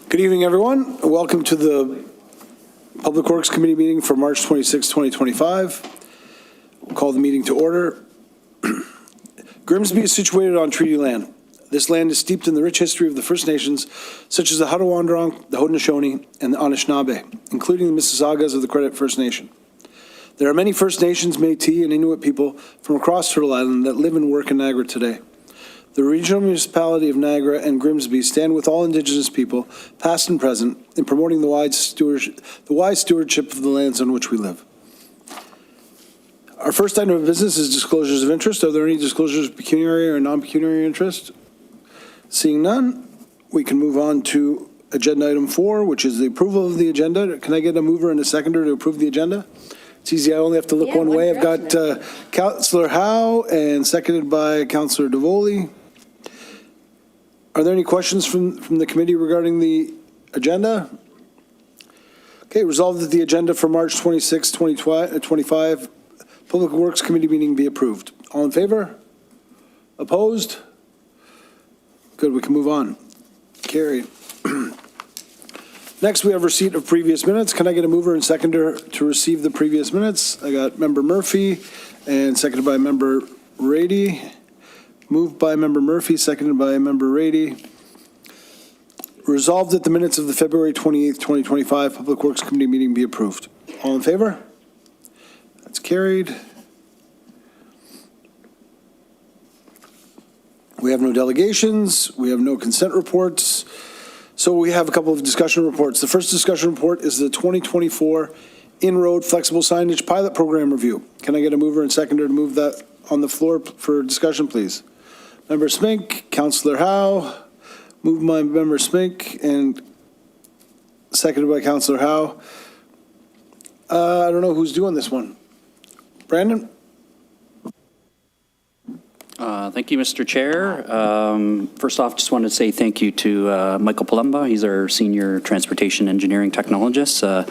Good evening, everyone. Welcome to the Public Works Committee meeting for March 26, 2025. We'll call the meeting to order. Grimsby is situated on treaty land. This land is steeped in the rich history of the First Nations, such as the Haudenosaunee, the Haudenosaunee, and the Anishinaabe, including the Mississaugas of the Credit First Nation. There are many First Nations, Métis, and Inuit people from across Turtle Island that live and work in Niagara today. The regional municipality of Niagara and Grimsby stand with all Indigenous people, past and present, in promoting the wise stewardship of the lands on which we live. Our first item of business is disclosures of interest. Are there any disclosures of pecuniary or non-pecuniary interest? Seeing none, we can move on to agenda item 4, which is the approval of the agenda. Can I get a mover and a seconder to approve the agenda? It's easy. I only have to look one way. I've got Councillor Howe and seconded by Councillor Davoli. Are there any questions from the committee regarding the agenda? Okay, resolved that the agenda for March 26, 2025 Public Works Committee meeting be approved. All in favor? Opposed? Good, we can move on. Carried. Next, we have receipt of previous minutes. Can I get a mover and seconder to receive the previous minutes? I got Member Murphy and seconded by Member Rady. Moved by Member Murphy, seconded by Member Rady. Resolved that the minutes of the February 28th, 2025 Public Works Committee meeting be approved. All in favor? That's carried. We have no delegations. We have no consent reports. So we have a couple of discussion reports. The first discussion report is the 2024 In-Road Flexible Signage Pilot Program Review. Can I get a mover and seconder to move that on the floor for discussion, please? Member Smink, Councillor Howe, moved by Member Smink and seconded by Councillor Howe. I don't know who's doing this one. Brandon? Thank you, Mr. Chair. First off, just wanted to say thank you to Michael Palumba. He's our Senior Transportation Engineering Technologist.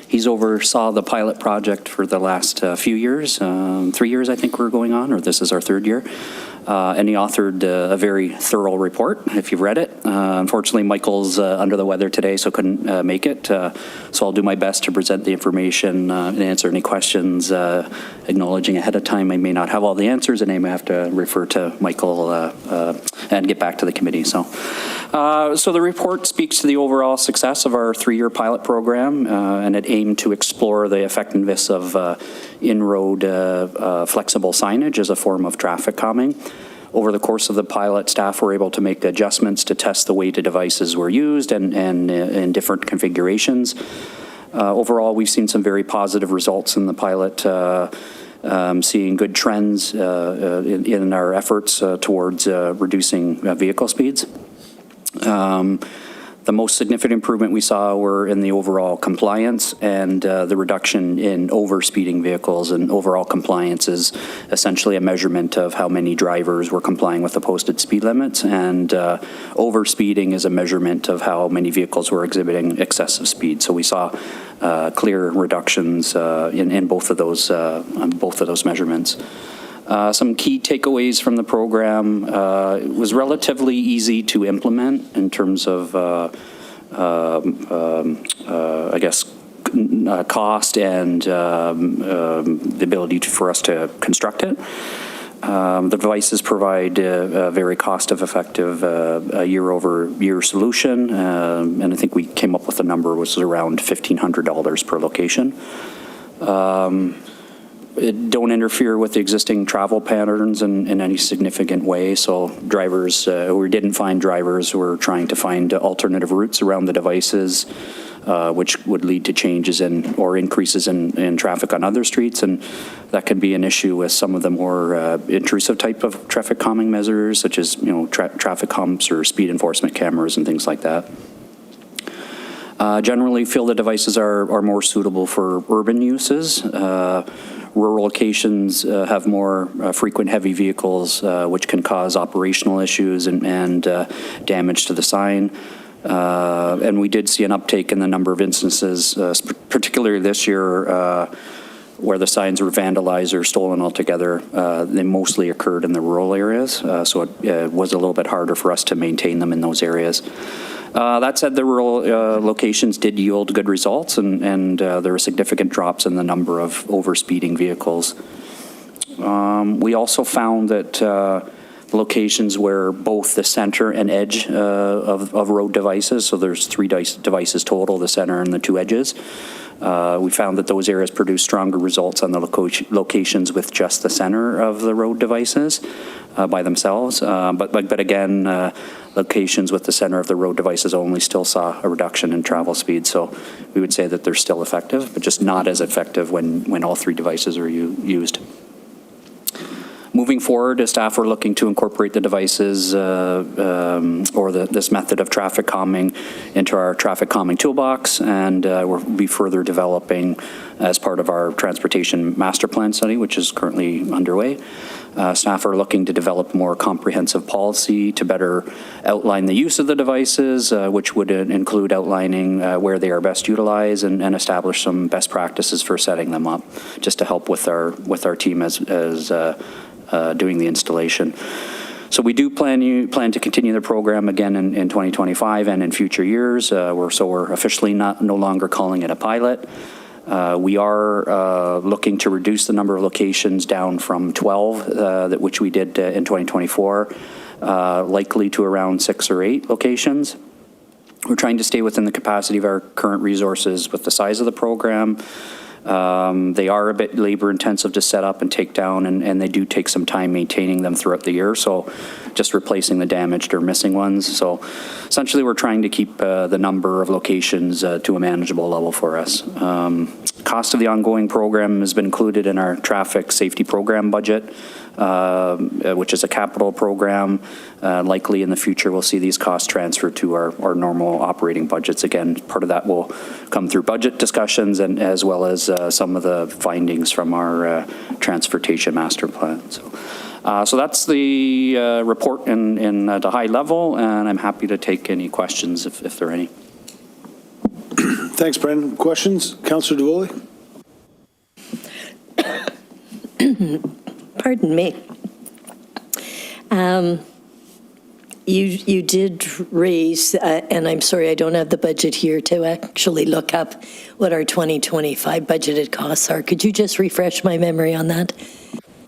He's oversaw the pilot project for the last few years, 3 years I think we're going on, or this is our third year. And he authored a very thorough report, if you've read it. Unfortunately, Michael's under the weather today, so couldn't make it. So I'll do my best to present the information and answer any questions, acknowledging ahead of time I may not have all the answers and I may have to refer to Michael and get back to the committee. So the report speaks to the overall success of our 3-year pilot program, and it aimed to explore the effectiveness of in-road flexible signage as a form of traffic calming. Over the course of the pilot, staff were able to make adjustments to test the way the devices were used and in different configurations. Overall, we've seen some very positive results in the pilot, seeing good trends in our efforts towards reducing vehicle speeds. The most significant improvement we saw were in the overall compliance and the reduction in overspeeding vehicles. And overall compliance is essentially a measurement of how many drivers were complying with the posted speed limits, and overspeeding is a measurement of how many vehicles were exhibiting excessive speed. So we saw clear reductions in both of those measurements. Some key takeaways from the program. It was relatively easy to implement in terms of, I guess, cost and the ability for us to construct it. The devices provide a very cost-effective year-over-year solution, and I think we came up with a number which was around $1,500 per location. It don't interfere with the existing travel patterns in any significant way. So drivers, we didn't find drivers who were trying to find alternative routes around the devices, which would lead to changes or increases in traffic on other streets. And that could be an issue with some of the more intrusive type of traffic calming measures, such as traffic humps or speed enforcement cameras and things like that. Generally feel the devices are more suitable for urban uses. Rural locations have more frequent heavy vehicles, which can cause operational issues and damage to the sign. And we did see an uptake in the number of instances, particularly this year, where the signs were vandalized or stolen altogether, they mostly occurred in the rural areas, so it was a little bit harder for us to maintain them in those areas. That said, the rural locations did yield good results, and there were significant drops in the number of overspeeding vehicles. We also found that locations where both the center and edge of road devices, so there's 3 devices total, the center and the 2 edges, we found that those areas produce stronger results on the locations with just the center of the road devices by themselves. But again, locations with the center of the road devices only still saw a reduction in travel speed. So we would say that they're still effective, but just not as effective when all 3 devices are used. Moving forward, staff are looking to incorporate the devices this method of traffic calming into our traffic calming toolbox, and we'll be further developing as part of our transportation master plan study, which is currently underway. Staff are looking to develop more comprehensive policy to better outline the use of the devices, which would include outlining where they are best utilized and establish some best practices for setting them up, just to help with our team as doing the installation. So we do plan to continue the program again in 2025 and in future years. We're officially no longer calling it a pilot. We are looking to reduce the number of locations down from 12, which we did in 2024, likely to around 6 or 8 locations. We're trying to stay within the capacity of our current resources with the size of the program. They are a bit labor intensive to set up and take down, and they do take some time maintaining them throughout the year. So just replacing the damaged or missing ones. So essentially we're trying to keep the number of locations to a manageable level for us. Cost of the ongoing program has been included in our traffic safety program budget, which is a capital program. Likely in the future, we'll see these costs transferred to our normal operating budgets. Again, part of that will come through budget discussions and as well as some of the findings from our transportation master plan. So that's the report in the high level, and I'm happy to take any questions if there are any. Thanks, Brendan. Questions? Councillor Devoli? Pardon me. You did raise, and I'm sorry, I don't have the budget here to actually look up what our 2025 budgeted costs are. Could you just refresh my memory on that?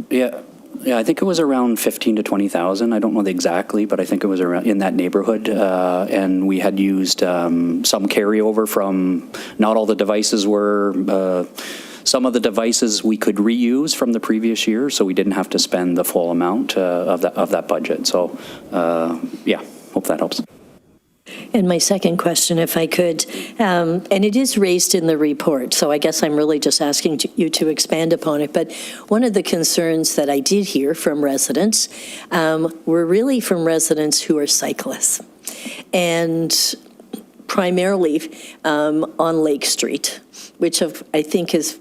Yeah, I think it was around 15 to 20,000. I don't know exactly, but I think it was around in that neighborhood. And we had used some carryover from, not all the devices were, some of the devices we could reuse from the previous year, so we didn't have to spend the full amount of that budget. So, yeah, hope that helps. And my second question, if I could, and it is raised in the report, so I guess I'm really just asking you to expand upon it, but one of the concerns that I did hear from residents were really from residents who are cyclists, and primarily on Lake Street, which I think is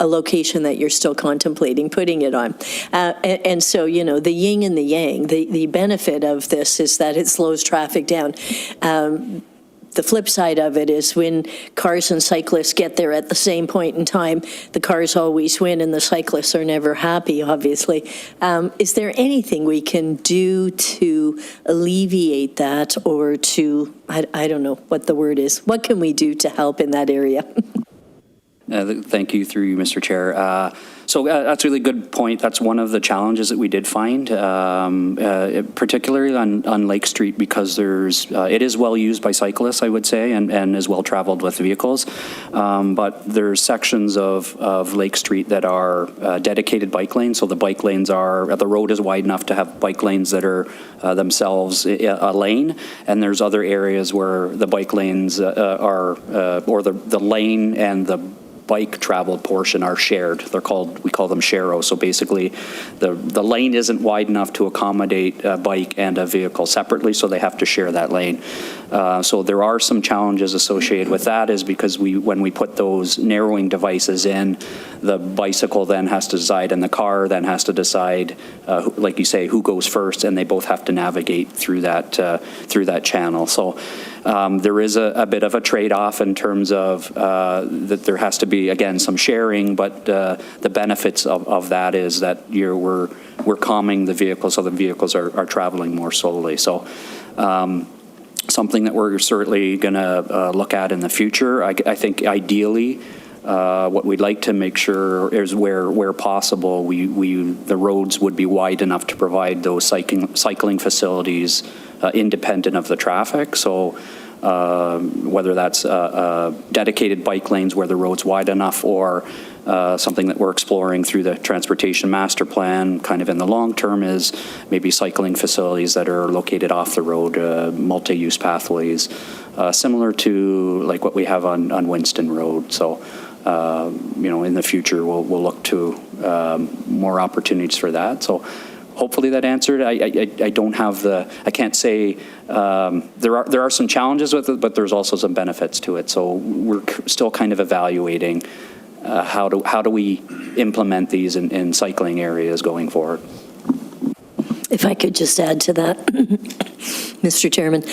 a location that you're still contemplating putting it on. And so, you know, the yin and the yang, the benefit of this is that it slows traffic down. The flip side of it is when cars and cyclists get there at the same point in time, the cars always win and the cyclists are never happy, obviously. Is there anything we can do to alleviate that, or to, I don't know what the word is, what can we do to help in that area? Thank you, through you, Mr. Chair. So that's a really good point. That's one of the challenges that we did find, particularly on Lake Street, because it is well used by cyclists, I would say, and is well traveled with vehicles. But there's sections of Lake Street that are dedicated bike lanes. So the bike lanes the road is wide enough to have bike lanes that are themselves a lane. And there's other areas where the bike lanes or the lane and the bike traveled portion are shared. We call them sharrows. So basically the lane isn't wide enough to accommodate a bike and a vehicle separately, so they have to share that lane. So there are some challenges associated with that, is because when we put those narrowing devices in, the bicycle then has to decide and the car then has to decide, like you say, who goes first, and they both have to navigate through that channel. So there is a bit of a trade-off in terms of that there has to be be, again, some sharing, but the benefits of that is that we're calming the vehicles, so the vehicles are traveling more slowly. So something that we're certainly going to look at in the future. I think ideally, what we'd like to make sure is where possible, the roads would be wide enough to provide those cycling facilities independent of the traffic. So whether that's dedicated bike lanes where the road's wide enough, or something that we're exploring through the transportation master plan kind of in the long term is maybe cycling facilities that are located off the road, multi-use pathways, similar to like what we have on Winston Road. So in the future, we'll look to more opportunities for that. So hopefully that answered. I don't have I can't say, there are some challenges with it, but there's also some benefits to it. So we're still kind of evaluating how do we implement these in cycling areas going forward. If I could just add to that, Mr. Chairman,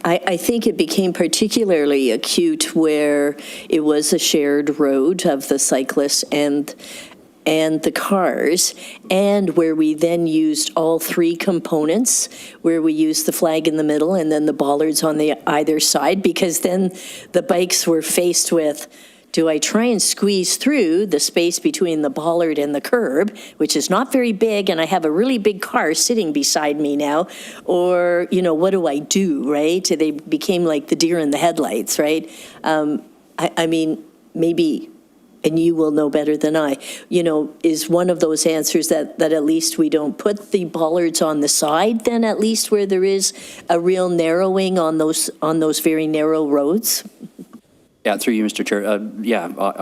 I think it became particularly acute where it was a shared road of the cyclists and the cars, and where we then used all three components, where we used the flag in the middle and then the bollards on the either side, because then the bikes were faced with, do I try and squeeze through the space between the bollard and the curb, which is not very big, and I have a really big car sitting beside me now, or, what do I do, right? They became like the deer in the headlights, right? I mean, maybe, and you will know better than I, is one of those answers that at least we don't put the bollards on the side, then at least where there is a real narrowing on those very narrow roads? Yeah, through you, Mr. Chair.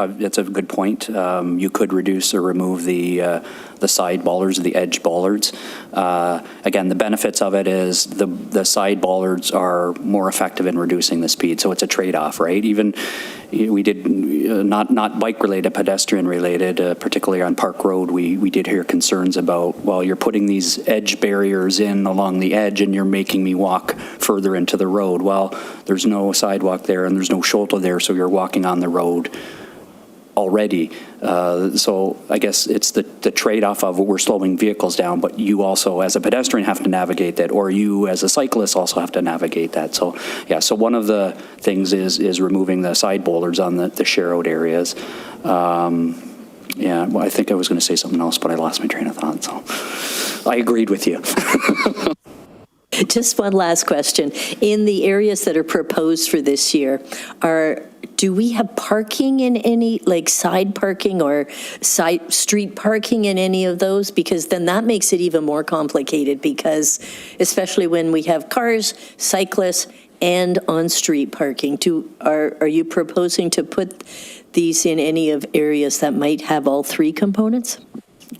That's a good point. You could reduce or remove the side bollards, the edge bollards. Again, the benefits of it is the side bollards are more effective in reducing the speed, so it's a trade-off, right? Even we did, not bike-related, pedestrian-related, particularly on Park Road, we did hear concerns about, well, you're putting these edge barriers in along the edge and you're making me walk further into the road. Well, there's no sidewalk there and there's no shoulder there, so you're walking on the road already. So I guess it's the trade-off of we're slowing vehicles down, but you also as a pedestrian have to navigate that, or you as a cyclist also have to navigate that. So yeah, so one of the things is removing the side bollards on the share-out areas. Yeah, well, I think I was going to say something else, but I lost my train of thought, so I agreed with you. Just one last question. In the areas that are proposed for this year, do we have parking in any, like side parking or side street parking in any of those? Because then that makes it even more complicated, because especially when we have cars, cyclists, and on-street parking. Are you proposing to put these in any of areas that might have all three components?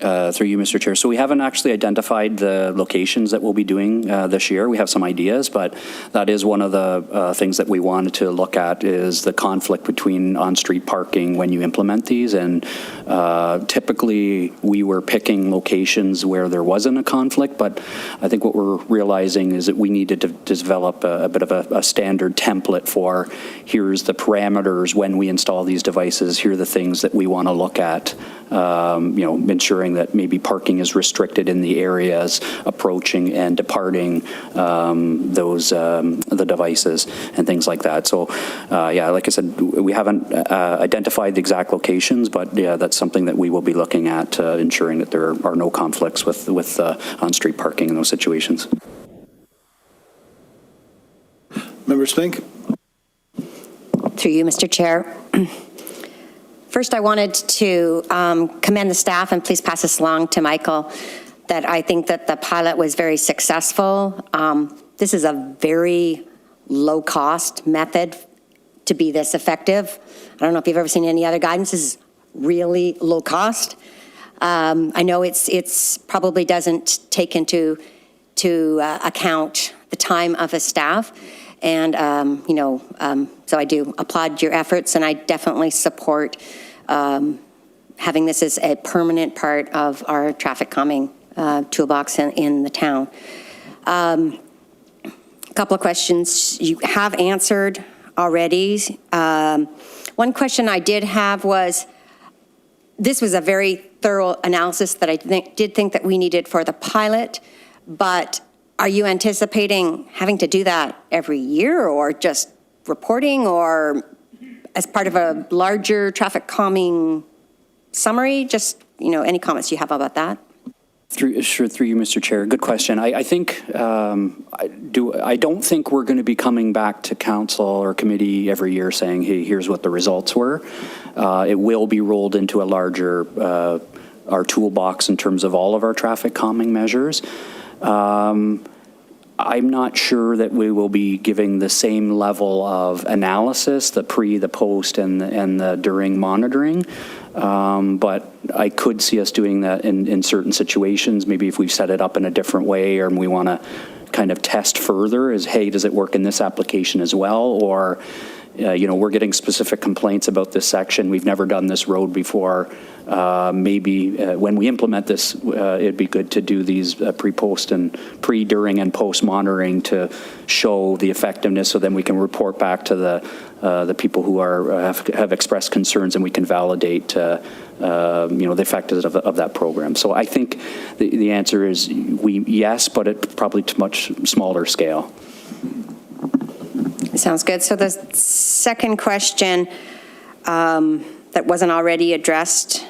Through you, Mr. Chair. So we haven't actually identified the locations that we'll be doing this year. We have some ideas, but that is one of the things that we wanted to look at, is the conflict between on-street parking when you implement these. And typically we were picking locations where there wasn't a conflict, but I think what we're realizing is that we needed to develop a bit of a standard template for, here's the parameters when we install these devices, here are the things that we want to look at, ensuring that maybe parking is restricted in the areas approaching and departing the devices and things like that. So yeah, like I said, we haven't identified the exact locations, but yeah, that's something that we will be looking at, ensuring that there are no conflicts with on-street parking in those situations. Member Spink? Through you, Mr. Chair. First, I wanted to commend the staff, and please pass this along to Michael, that I think that the pilot was very successful. This is a very low-cost method to be this effective. I don't know if you've ever seen any other guidance. This is really low cost. I know it's probably doesn't take into account the time of a staff. And, so I do applaud your efforts, and I definitely support having this as a permanent part of our traffic calming toolbox in the town. A couple of questions you have answered already. One question I did have was, this was a very thorough analysis that I did think that we needed for the pilot, but are you anticipating having to do that every year, or just reporting, or as part of a larger traffic calming summary? Just, any comments you have about that? Through you, Mr. Chair. Good question. I think, I don't think we're going to be coming back to council or committee every year saying, hey, here's what the results were. It will be rolled into a larger, our toolbox in terms of all of our traffic calming measures. I'm not sure that we will be giving the same level of analysis, the pre, the post, and the during monitoring. But I could see us doing that in certain situations. Maybe if we've set it up in a different way, or we want to kind of test further is, hey, does it work in this application as well? Or, we're getting specific complaints about this section. We've never done this road before. Maybe when we implement this, it'd be good to do these pre-post and during, and post monitoring to show the effectiveness, so then we can report back to the people who have expressed concerns, and we can validate the effectiveness of that program. So I think the answer is yes, but at probably to much smaller scale. Sounds good. So the second question that wasn't already addressed,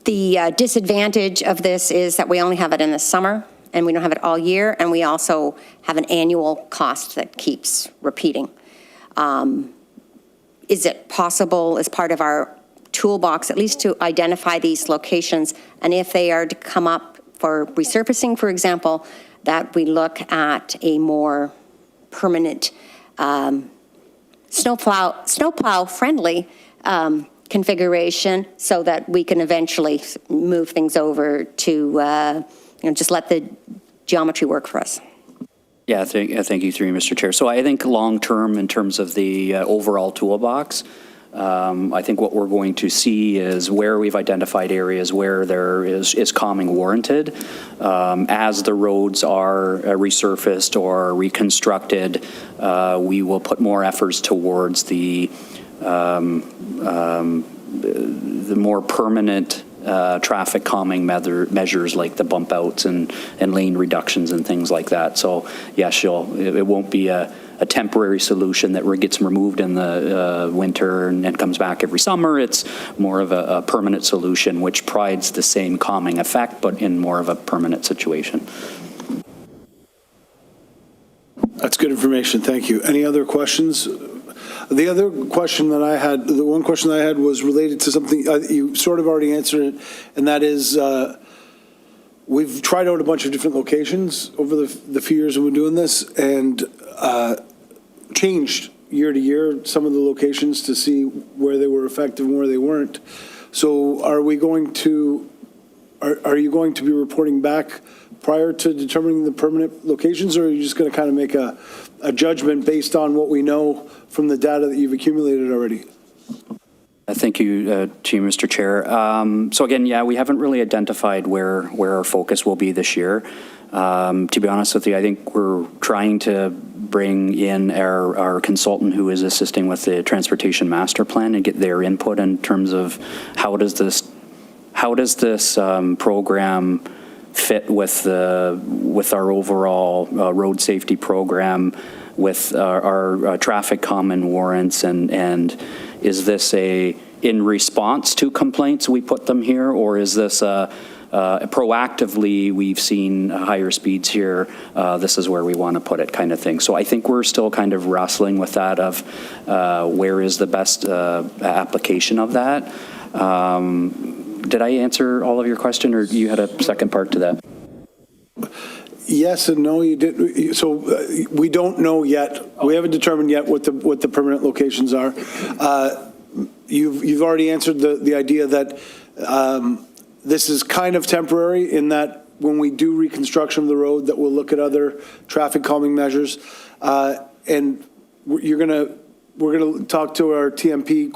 the disadvantage of this is that we only have it in the summer, and we don't have it all year, and we also have an annual cost that keeps repeating. Is it possible, as part of our toolbox, at least to identify these locations, and if they are to come up for resurfacing, for example, that we look at a more permanent snowplow friendly configuration, so that we can eventually move things over to just let the geometry work for us? Yeah, thank you, through you, Mr. Chair. So I think long-term, in terms of the overall toolbox, I think what we're going to see is where we've identified areas where there is calming warranted. As the roads are resurfaced or reconstructed, we will put more efforts towards the more permanent traffic calming measures, like the bump outs and lane reductions and things like that. So yes, it won't be a temporary solution that gets removed in the winter and comes back every summer. It's more of a permanent solution, which provides the same calming effect, but in more of a permanent situation. That's good information. Thank you. Any other questions? The other question that I had, the one question that I had was related to something you sort of already answered it, and that is we've tried out a bunch of different locations over the few years we've been doing this, and changed year to year some of the locations to see where they were effective and where they weren't. So are you going to be reporting back prior to determining the permanent locations, or are you just going to kind of make a judgment based on what we know from the data that you've accumulated already? Thank you, to you, Mr. Chair. So again, yeah, we haven't really identified where our focus will be this year. To be honest with you, I think we're trying to bring in our consultant who is assisting with the transportation master plan and get their input in terms of how does this program fit with our overall road safety program, with our traffic common warrants, and is this in response to complaints we put them here, or is this proactively, we've seen higher speeds here, this is where we want to put it, kind of thing. So I think we're still kind of wrestling with that of where is the best application of that. Did I answer all of your question, or you had a second part to that? Yes and no, you did. So we don't know yet. We haven't determined yet what the permanent locations are. You've already answered the idea that this is kind of temporary, in that when we do reconstruction of the road, that we'll look at other traffic calming measures, and we're going to talk to our TMP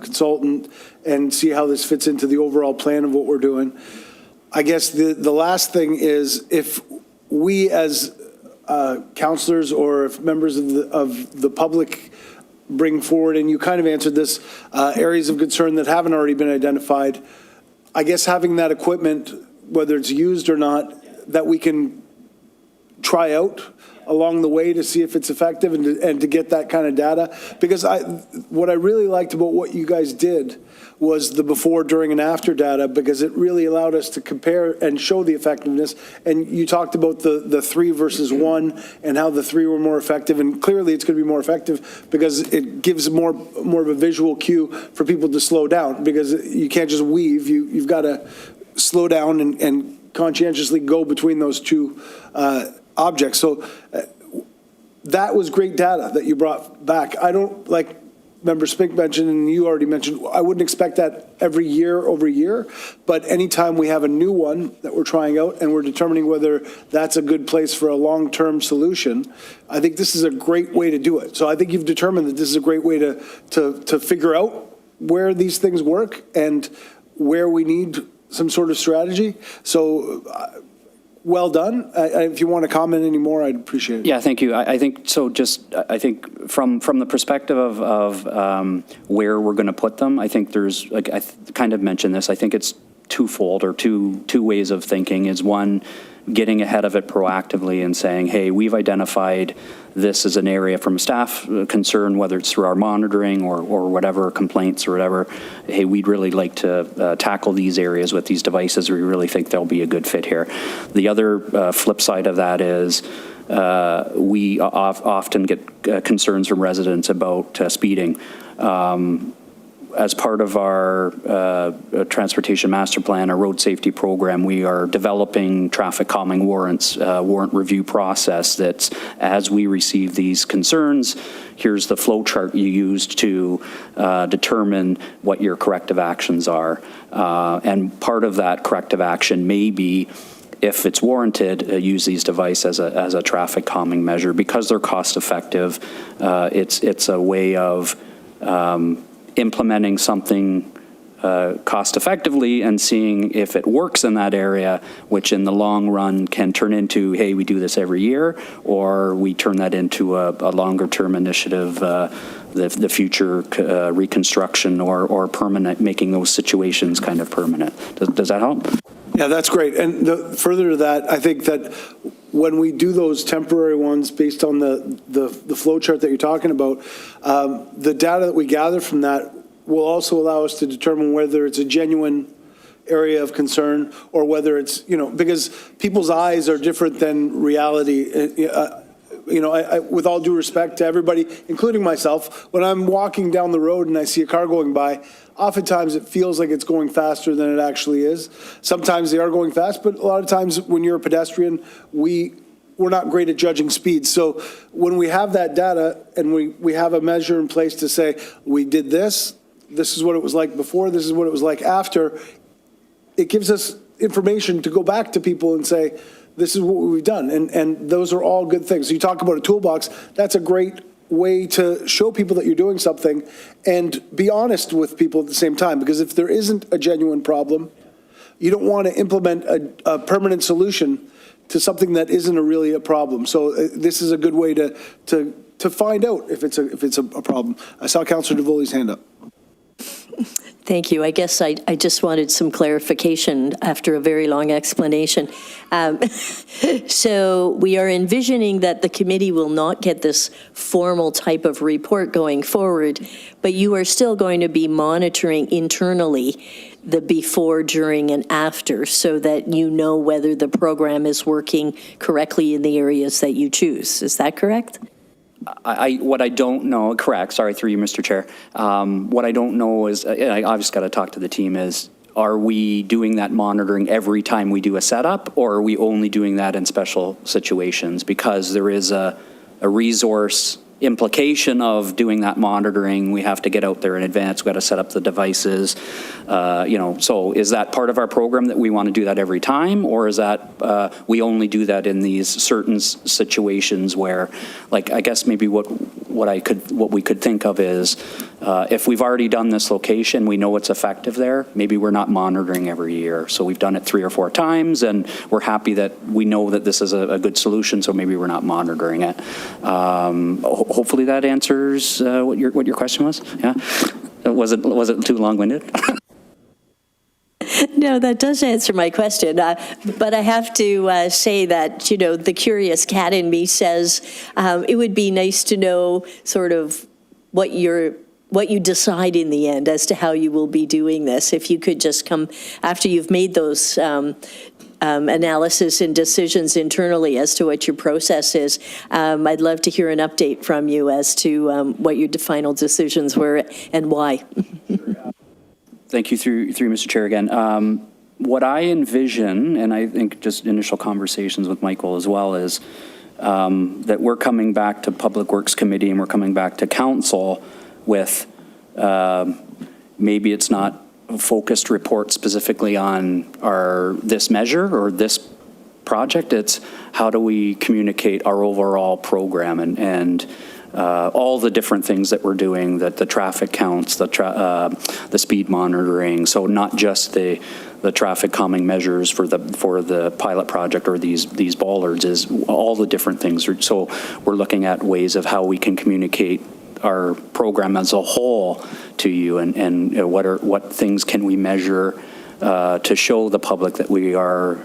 consultant and see how this fits into the overall plan of what we're doing. I guess the last thing is, if we as councillors, or if members of the public bring forward, and you kind of answered this, areas of concern that haven't already been identified. I guess having that equipment, whether it's used or not, that we can try out along the way to see if it's effective and to get that kind of data. Because what I really liked about what you guys did was the before, during, and after data, because it really allowed us to compare and show the effectiveness. And you talked about the 3 versus 1 and how the 3 were more effective. And clearly it's going to be more effective because it gives more of a visual cue for people to slow down, because you can't just weave. You've got to slow down and conscientiously go between those two objects. So that was great data that you brought back. I don't, like Member Spink mentioned, and you already mentioned, I wouldn't expect that every year over year, but anytime we have a new one that we're trying out and we're determining whether that's a good place for a long-term solution, I think this is a great way to do it. So I think you've determined that this is a great way to figure out where these things work and where we need some sort of strategy. So well done. If you want to comment any more, I'd appreciate it. Yeah, thank you. I think so. I think from the perspective of where we're going to put them, I think there's, like I kind of mentioned this, I think it's twofold, or two ways of thinking. Is one, getting ahead of it proactively and saying, hey, we've identified this as an area from staff concern, whether it's through our monitoring or whatever, complaints or whatever. Hey, we'd really like to tackle these areas with these devices. We really think they'll be a good fit here. The other flip side of that is we often get concerns from residents about speeding. As part of our transportation master plan, our road safety program, we are developing traffic calming warrants, warrant review process that's, as we receive these concerns, here's the flow chart you used to determine what your corrective actions are. And part of that corrective action may be, if it's warranted, use these devices as a traffic calming measure. Because they're cost effective, it's a way of implementing something cost effectively and seeing if it works in that area, which in the long run can turn into, hey, we do this every year, or we turn that into a longer term initiative, the future reconstruction or permanent, making those situations kind of permanent. Does that help? Yeah, that's great. And further to that, I think that when we do those temporary ones based on the flow chart that you're talking about, the data that we gather from that will also allow us to determine whether it's a genuine area of concern or whether it's, because people's eyes are different than reality. I, with all due respect to everybody, including myself, when I'm walking down the road and I see a car going by, oftentimes it feels like it's going faster than it actually is. Sometimes they are going fast, but a lot of times when you're a pedestrian, we're not great at judging speed. So when we have that data and we have a measure in place to say, we did this is what it was like before, this is what it was like after, it gives us information to go back to people and say, this is what we've done. And those are all good things. So you talk about a toolbox, that's a great way to show people that you're doing something and be honest with people at the same time. Because if there isn't a genuine problem, you don't want to implement a permanent solution to something that isn't really a problem. So this is a good way to find out if it's a problem. I saw Councillor DeVoley's hand up. Thank you. I guess I just wanted some clarification after a very long explanation. So we are envisioning that the committee will not get this formal type of report going forward, but you are still going to be monitoring internally the before, during, and after so that you know whether the program is working correctly in the areas that you choose. Is that correct? What I don't know, correct, sorry, through you, Mr. Chair. What I don't know is, I obviously got to talk to the team, is are we doing that monitoring every time we do a setup, or are we only doing that in special situations? Because there is a resource implication of doing that monitoring. We have to get out there in advance. We got to set up the devices. So is that part of our program that we want to do that every time, or is that we only do that in these certain situations where, like, I guess maybe what we could think of is If we've already done this location, we know it's effective there, maybe we're not monitoring every year. So we've done it 3 or 4 times, and we're happy that we know that this is a good solution, so maybe we're not monitoring it. Hopefully that answers what your question was. Yeah? Was it too long-winded? No, that does answer my question. But I have to say that, you know, the curious cat in me says it would be nice to know sort of what you decide in the end as to how you will be doing this. If you could just come after you've made those analysis and decisions internally as to what your process is, I'd love to hear an update from you as to what your final decisions were and why. Thank you through Mr. Chair again. What I envision, and I think just initial conversations with Michael as well, is that we're coming back to Public Works Committee and we're coming back to Council with maybe it's not a focused report specifically on this measure or this project. It's how do we communicate our overall program and all the different things that we're doing, that the traffic counts, the speed monitoring. So not just the traffic calming measures for the pilot project or these bollards, is all the different things. So we're looking at ways of how we can communicate our program as a whole to you, and what things can we measure to show the public that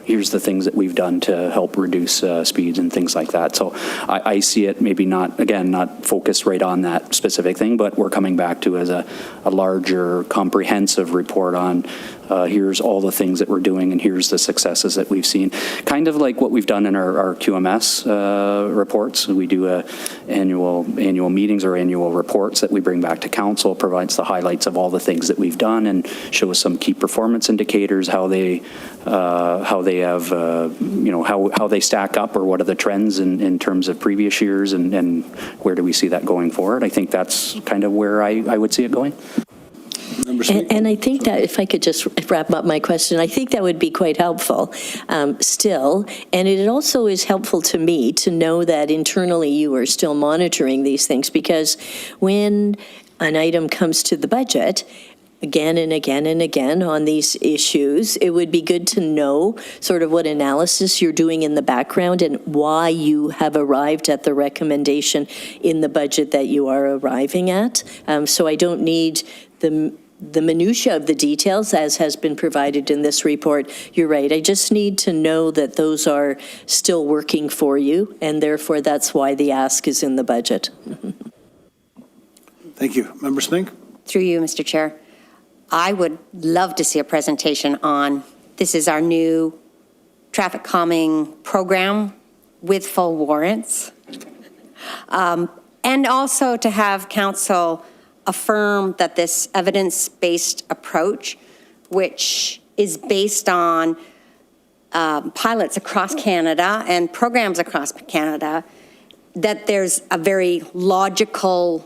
here's the things that we've done to help reduce speeds and things like that. So I see it maybe not focused right on that specific thing, but we're coming back to as a larger comprehensive report on here's all the things that we're doing and here's the successes that we've seen. Kind of like what we've done in our QMS reports. We do annual meetings or annual reports that we bring back to Council, provides the highlights of all the things that we've done and shows some key performance indicators, how they have, how they stack up, or what are the trends in terms of previous years, and where do we see that going forward. I think that's kind of where I would see it going. And I think that if I could just wrap up my question, I think that would be quite helpful still. And it also is helpful to me to know that internally you are still monitoring these things, because when an item comes to the budget, again and again and again on these issues, it would be good to know sort of what analysis you're doing in the background and why you have arrived at the recommendation in the budget that you are arriving at. So I don't need the minutia of the details as has been provided in this report. You're right. I just need to know that those are still working for you, and therefore that's why the ask is in the budget. Thank you. Member Snink? Through you, Mr. Chair. I would love to see a presentation on, this is our new traffic calming program with full warrants. And also to have Council affirm that this evidence-based approach, which is based on pilots across Canada and programs across Canada, that there's a very logical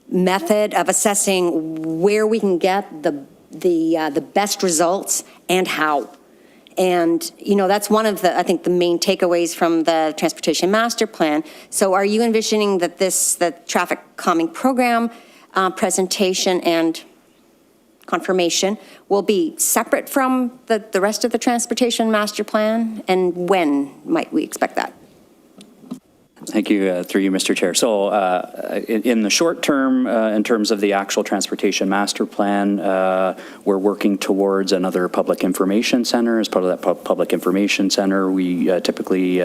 method of assessing where we can get the best results and how. And, you know, that's one of the, I think, the main takeaways from the Transportation Master Plan. So are you envisioning that the traffic calming program presentation and confirmation will be separate from the rest of the Transportation Master Plan? And when might we expect that? Thank you, through you, Mr. Chair. So in the short term, in terms of the actual Transportation Master Plan, we're working towards another public information center. As part of that public information center, we typically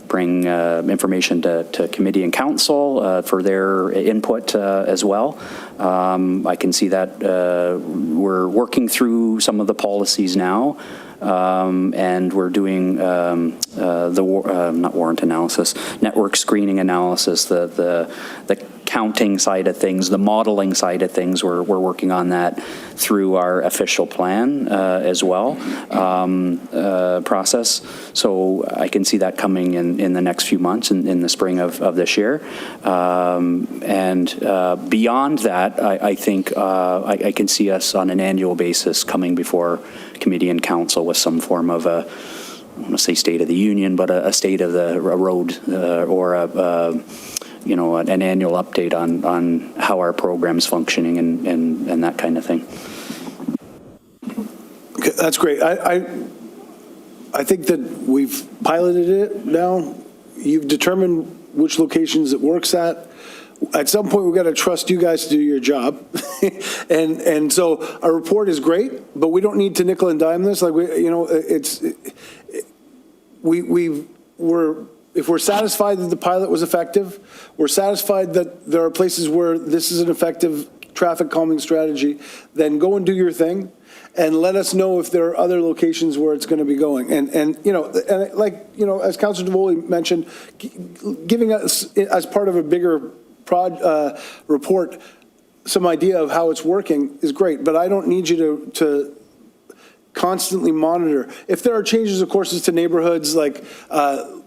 bring information to committee and council for their input as well. I can see that we're working through some of the policies now. And we're doing not warrant analysis, network screening analysis, the counting side of things, the modeling side of things. We're working on that through our official plan as well process. So I can see that coming in the next few months, in the spring of this year. And beyond that, I think I can see us on an annual basis coming before committee and council with some form of I want to say State of the Union, but a state of the road or a an annual update on how our program's functioning and that kind of thing. Okay, that's great. I think that we've piloted it now. You've determined which locations it works at. At some point, we've got to trust you guys to do your job. And so our report is great, but we don't need to nickel and dime this. Like, if we're satisfied that the pilot was effective, we're satisfied that there are places where this is an effective traffic calming strategy, then go and do your thing and let us know if there are other locations where it's going to be going. And as Councilor DeVoli mentioned, giving us, as part of a bigger report, some idea of how it's working is great, but I don't need you to constantly monitor. If there are changes, of course, to neighborhoods, like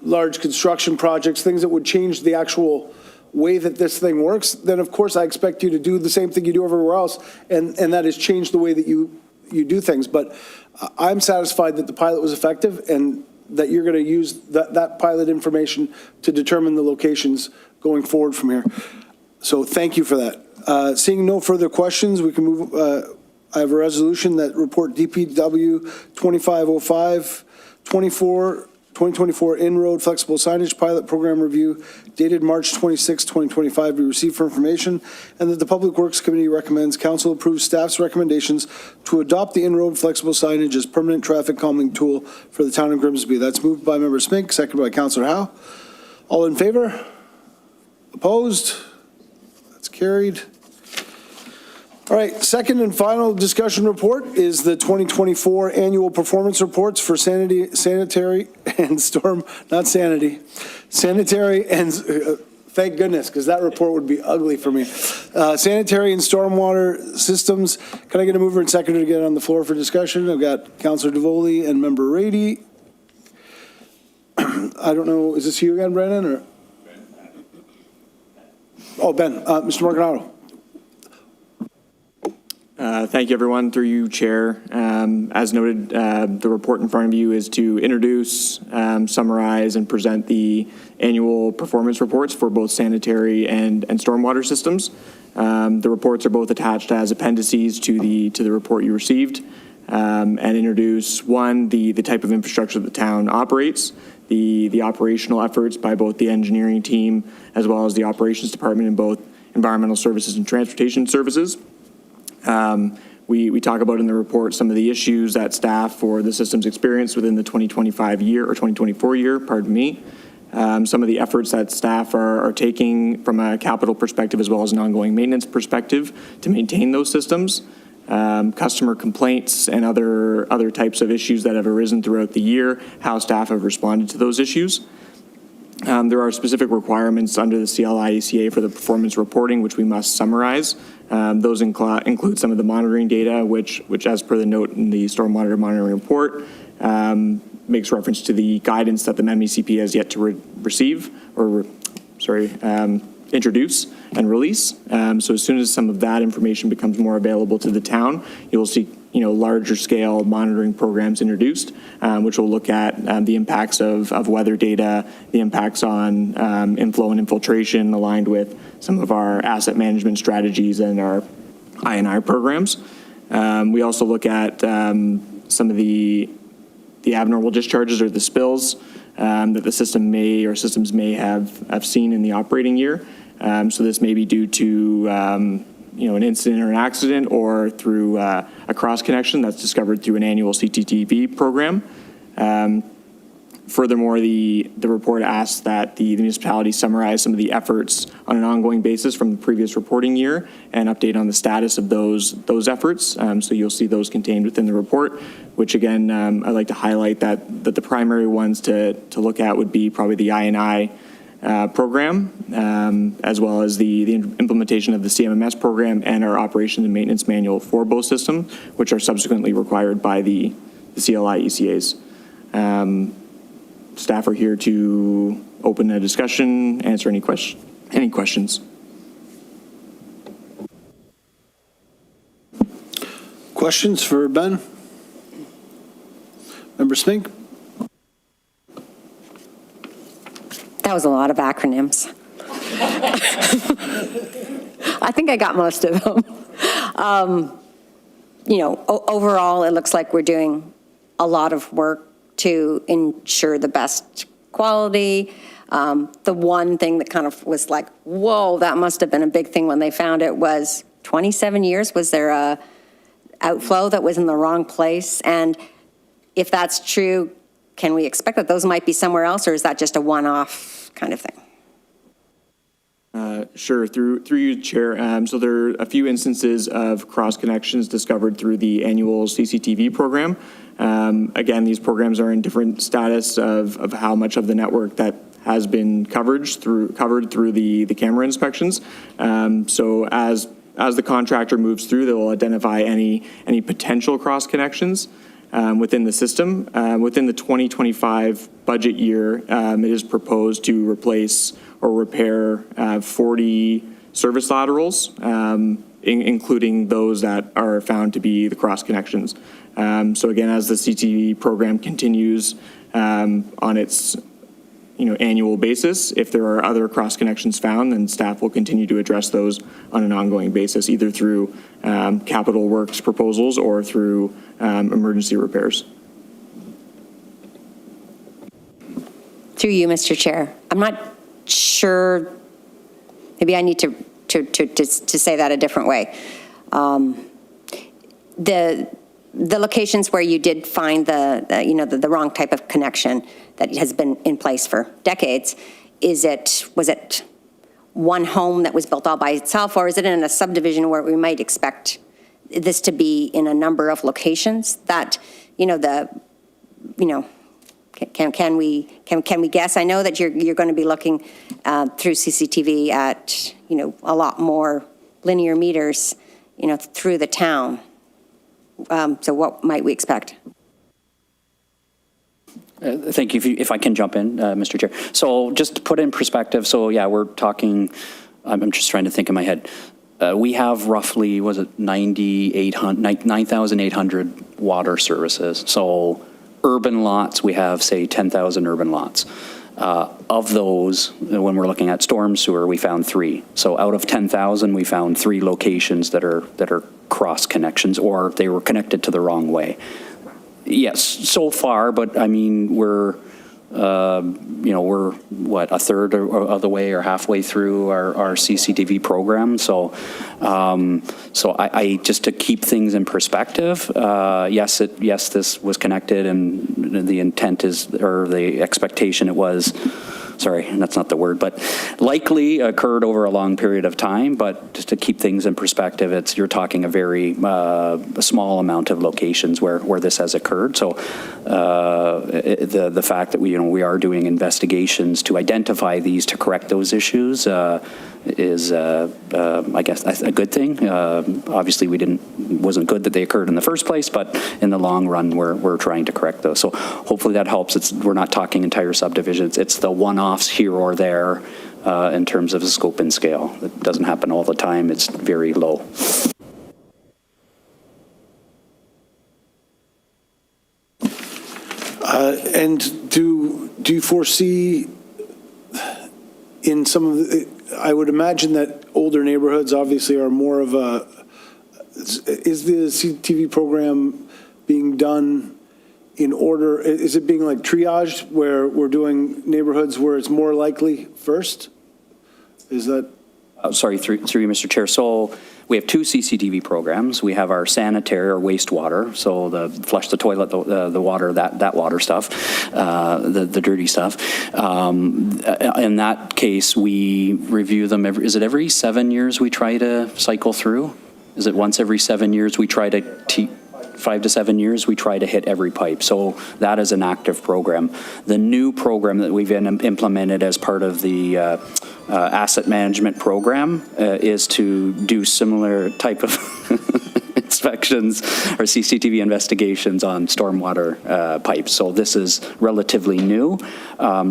large construction projects, things that would change the actual way that this thing works, then of course I expect you to do the same thing you do everywhere else, and that is change the way that you do things. But I'm satisfied that the pilot was effective and that you're going to use that pilot information to determine the locations going forward from here. So thank you for that. Seeing no further questions, we can move. I have a resolution that report DPW 2505 2024 in-road flexible signage pilot program review dated March 26, 2025 be received for information, and that the Public Works Committee recommends council approve staff's recommendations to adopt the in-road flexible signage as permanent traffic calming tool for the town of Grimsby. That's moved by Member Smink, seconded by Councilor Howe. All in favor? Opposed? That's carried. All right, second and final discussion report is the 2024 annual performance reports for sanitary and storm, not sanity, sanitary and, thank goodness, because that report would be ugly for me. Sanitary and stormwater systems. Can I get a mover and seconder to get on the floor for discussion? I've got Councilor DeVoli and Member Rady. I don't know, is this you again, Brennan, or? Oh, Ben, Mr. Morganato. Thank you, everyone. Through you, Chair. As noted, the report in front of you is to introduce, summarize, and present the annual performance reports for both sanitary and stormwater systems. The reports are both attached as appendices to the report you received, and introduce, one, the type of infrastructure the town operates, the operational efforts by both the engineering team as well as the operations department in both environmental services and transportation services. We talk about in the report some of the issues that staff for the systems experienced within the 2025 year or 2024 year, pardon me. Some of the efforts that staff are taking from a capital perspective as well as an ongoing maintenance perspective to maintain those systems. Customer complaints and other types of issues that have arisen throughout the year, how staff have responded to those issues. There are specific requirements under the CLI-ECA for the performance reporting, which we must summarize. Those include some of the monitoring data, which as per the note in the stormwater monitoring report, makes reference to the guidance that the MECP has yet to receive, or introduce and release. So as soon as some of that information becomes more available to the town, you will see larger scale monitoring programs introduced, which will look at the impacts of weather data, the impacts on inflow and infiltration aligned with some of our asset management strategies and our I&I programs. We also look at some of the abnormal discharges or the spills that the system systems may have seen in the operating year. So this may be due to an incident or an accident, or through a cross connection that's discovered through an annual CTTV program. Furthermore, the report asks that the municipality summarize some of the efforts on an ongoing basis from the previous reporting year and update on the status of those efforts. So you'll see those contained within the report, which again, I'd like to highlight that the primary ones to look at would be probably the I&I program, as well as the implementation of the CMMS program and our operations and maintenance manual for both systems, which are subsequently required by the CLI-ECAs. Staff are here to open a discussion, answer any questions. Questions for Ben? Member Smink? That was a lot of acronyms. I think I got most of them. Overall, it looks like we're doing a lot of work to ensure the best quality. The one thing that kind of was like, whoa, that must have been a big thing when they found it was 27 years. Was there a outflow that was in the wrong place? And if that's true, can we expect that those might be somewhere else, or is that just a one-off kind of thing? Sure, through you, Chair. So there are a few instances of cross connections discovered through the annual CCTV program. Again, these programs are in different status of how much of the network that has been covered through the camera inspections. So as the contractor moves through, they will identify any potential cross connections within the system. Within the 2025 budget year, it is proposed to replace or repair 40 service laterals, including those that are found to be the cross connections. So again, as the CTV program continues on its annual basis, if there are other cross connections found, then staff will continue to address those on an ongoing basis, either through capital works proposals or through emergency repairs. Through you, Mr. Chair. I'm not sure, maybe I need to say that a different way. The locations where you did find the wrong type of connection that has been in place for decades, was it one home that was built all by itself, or is it in a subdivision where we might expect this to be in a number of locations that, can we guess? I know that you're going to be looking through CCTV at, a lot more linear meters, through the town. So what might we expect? Thank you. If I can jump in, Mr. Chair. So just to put in perspective, so yeah, we're talking, I'm just trying to think in my head. We have roughly, 9,800 water services. So urban lots, we have, say, 10,000 urban lots. Of those, when we're looking at storm sewer, we found 3. So out of 10,000, we found 3 locations that are cross connections, or they were connected to the wrong way. Yes, so far, but I mean, we're what, a third of the way or halfway through our CCTV program. So, I just to keep things in perspective, yes, this was connected, and the intent is, or the expectation it was, sorry, that's not the word, but likely occurred over a long period of time. But just to keep things in perspective, you're talking a very small amount of locations where this has occurred. So the fact that we are doing investigations to identify these, to correct those issues, is I guess a good thing. Obviously, wasn't good that they occurred in the first place, but in the long run, we're trying to correct those. So hopefully that helps. We're not talking entire subdivisions. It's the one-offs here or there in terms of scope and scale. It doesn't happen all the time. It's very low. And do you foresee in some of the, I would imagine that older neighborhoods obviously are more of a, is the CTV program being done in order, is it being like triaged where we're doing neighborhoods where it's more likely first? Is that? Sorry, through you, Mr. Chair. So we have 2 CCTV programs. We have our sanitary or wastewater, so the flush the toilet, the water, that water stuff, the dirty stuff. In that case, we review them is it every 7 years we try to cycle through? Is it once every 7 years we try to 5 to 7 years, we try to hit every pipe. So that is an active program. The new program that we've implemented as part of the asset management program is to do similar type of inspections or CCTV investigations on stormwater pipes. So this is relatively new.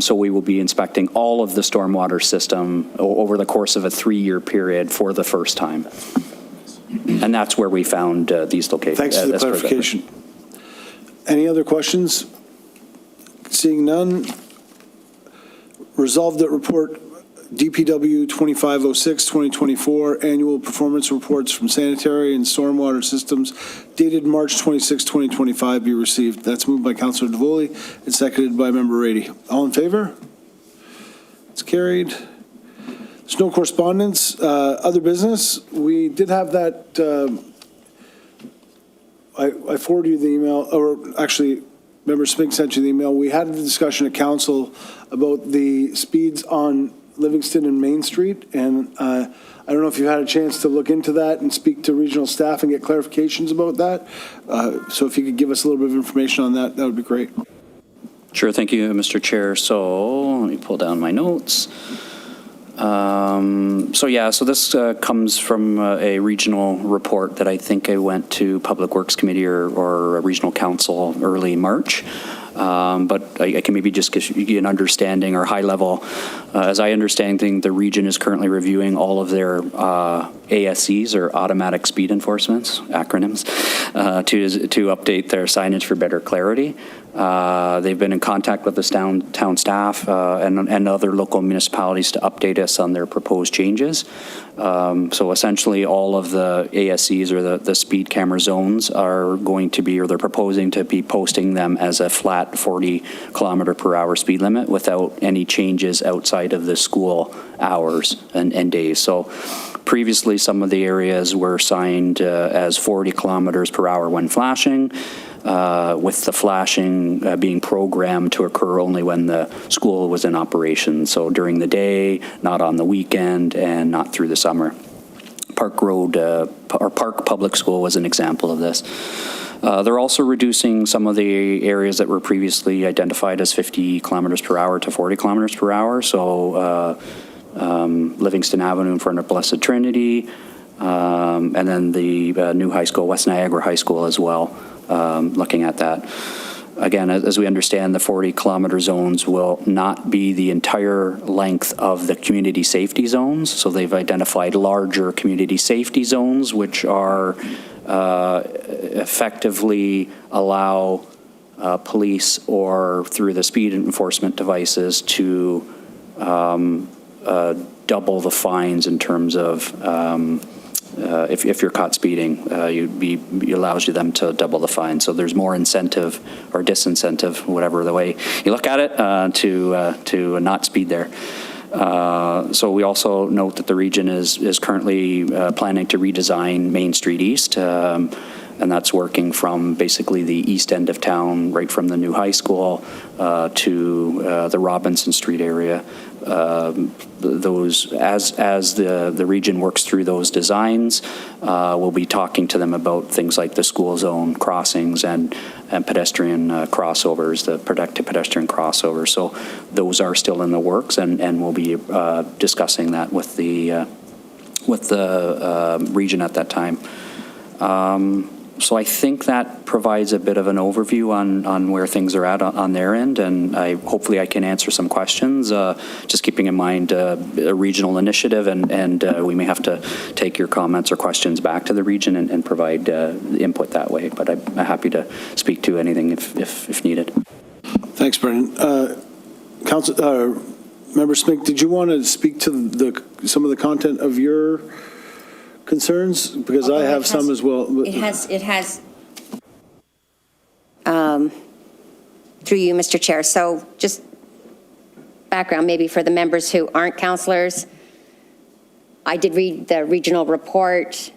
So we will be inspecting all of the stormwater system over the course of a 3-year period for the first time. And that's where we found these locations. Thanks for the clarification. Any other questions? Seeing none. Resolved that report DPW 2506, 2024, annual performance reports from sanitary and stormwater systems dated March 26, 2025 be received. That's moved by Councilor Davoli and seconded by Member Rady. All in favor? It's carried. There's no correspondence. Other business, we did have that, I forwarded you the email, or actually, Member Spink sent you the email. We had a discussion at council about the speeds on Livingston and Main Street, and I don't know if you've had a chance to look into that and speak to regional staff and get clarifications about that. So if you could give us a little bit of information on that, that would be great. Sure, thank you, Mr. Chair. So let me pull down my notes. So this comes from a regional report that I think I went to Public Works Committee or a regional council early March. But I can maybe just give you an understanding or high level. As I understand things, the region is currently reviewing all of their ASCs, or automatic speed enforcements, acronyms, to update their signage for better clarity. They've been in contact with the town staff and other local municipalities to update us on their proposed changes. So essentially, all of the ASCs, or the speed camera zones, are going to be, or they're proposing to be posting them as a flat 40-kilometer-per-hour speed limit without any changes outside of the school hours and days. So previously, some of the areas were signed as 40 kilometers per hour when flashing, with the flashing being programmed to occur only when the school was in operation. So during the day, not on the weekend, and not through the summer. Park Road, or Park Public School was an example of this. They're also reducing some of the areas that were previously identified as 50 kilometers per hour to 40 kilometers per hour. So Livingston Avenue in front of Blessed Trinity, and then the new high school, West Niagara High School as well, looking at that. Again, as we understand, the 40-kilometer zones will not be the entire length of the community safety zones. So they've identified larger community safety zones, which are effectively allow police, or through the speed enforcement devices, to double the fines in terms of if you're caught speeding, it allows them to double the fine. So there's more incentive or disincentive, whatever the way you look at it, to not speed there. So we also note that the region is currently planning to redesign Main Street East, and that's working from basically the east end of town, right from the new high school to the Robinson Street area. Those, as the region works through those designs, we'll be talking to them about things like the school zone crossings and pedestrian crossovers, the protected pedestrian crossovers. So those are still in the works, and we'll be discussing that with the region at that time. So I think that provides a bit of an overview on where things are at on their end, and hopefully I can answer some questions, just keeping in mind a regional initiative, and we may have to take your comments or questions back to the region and provide input that way, but I'm happy to speak to anything if needed. Thanks, Brendan. Member Smink, did you want to speak to some of the content of your concerns? Because I have some as well. It has, through you, Mr. Chair. So just background maybe for the members who aren't councillors. I did read the regional report.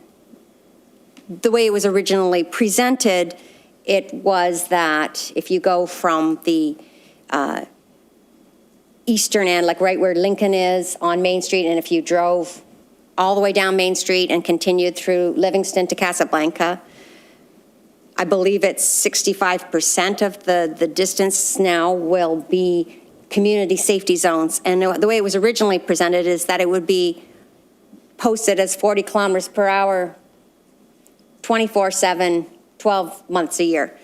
The way it was originally presented, it was that if you go from the eastern end, like right where Lincoln is on Main Street, and if you drove all the way down Main Street and continued through Livingston to Casablanca, I believe it's 65% of the distance now will be community safety zones. And the way it was originally presented is that it would be posted as 40 kilometers per hour, 24/7, 12 months a year,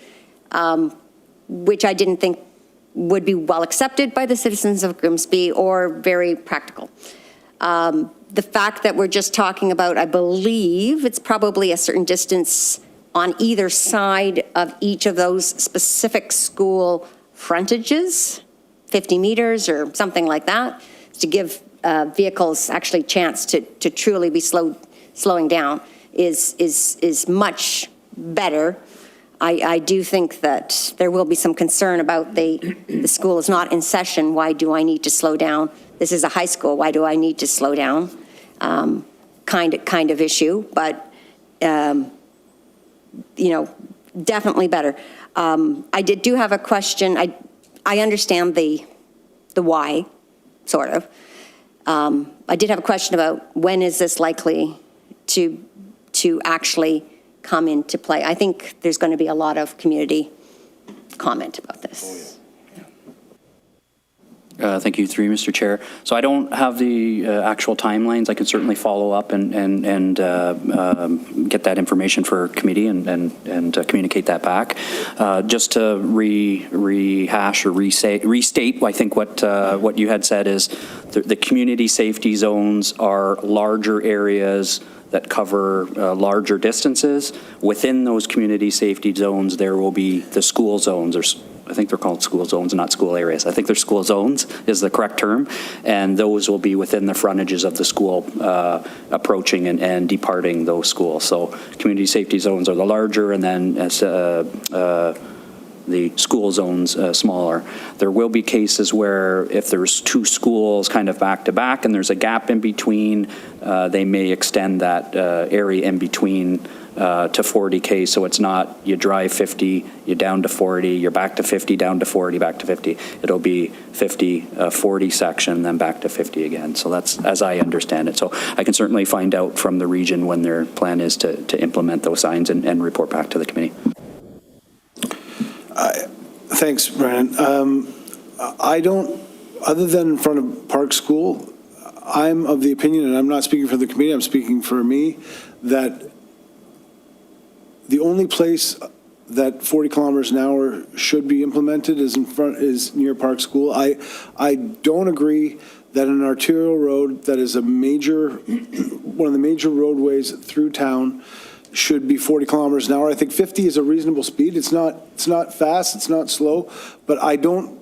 which I didn't think would be well accepted by the citizens of Grimsby or very practical. The fact that we're just talking about, I believe it's probably a certain distance on either side of each of those specific school frontages, 50 meters or something like that, to give vehicles actually chance to truly be slowing down is much better. I do think that there will be some concern about the school is not in session. Why do I need to slow down? This is a high school. Why do I need to slow down? Kind of issue, but definitely better. I do have a question. I understand the why, sort of. I did have a question about when is this likely to actually come into play. I think there's going to be a lot of community comment about this. Thank you, through you, Mr. Chair. So I don't have the actual timelines. I can certainly follow up and get that information for committee and communicate that back. Just to rehash or restate, I think what you had said is the community safety zones are larger areas that cover larger distances. Within those community safety zones, there will be the school zones, or I think they're called school zones, not school areas. I think they're school zones is the correct term, and those will be within the frontages of the school, approaching and departing those schools. So community safety zones are the larger, and then the school zones smaller. There will be cases where if there's two schools kind of back to back and there's a gap in between, they may extend that area in between to 40K, so it's not you drive 50, you're down to 40, you're back to 50, down to 40, back to 50. It'll be 50, 40 section, then back to 50 again. So that's as I understand it. So I can certainly find out from the region when their plan is to implement those signs and report back to the committee. Thanks, Brandon. I don't, other than in front of Park School, I'm of the opinion, and I'm not speaking for the committee, I'm speaking for me, that the only place that 40 kilometers an hour should be implemented is near Park School. I don't agree that an arterial road that is one of the major roadways through town should be 40 kilometers an hour. I think 50 is a reasonable speed. It's not fast, it's not slow, but I don't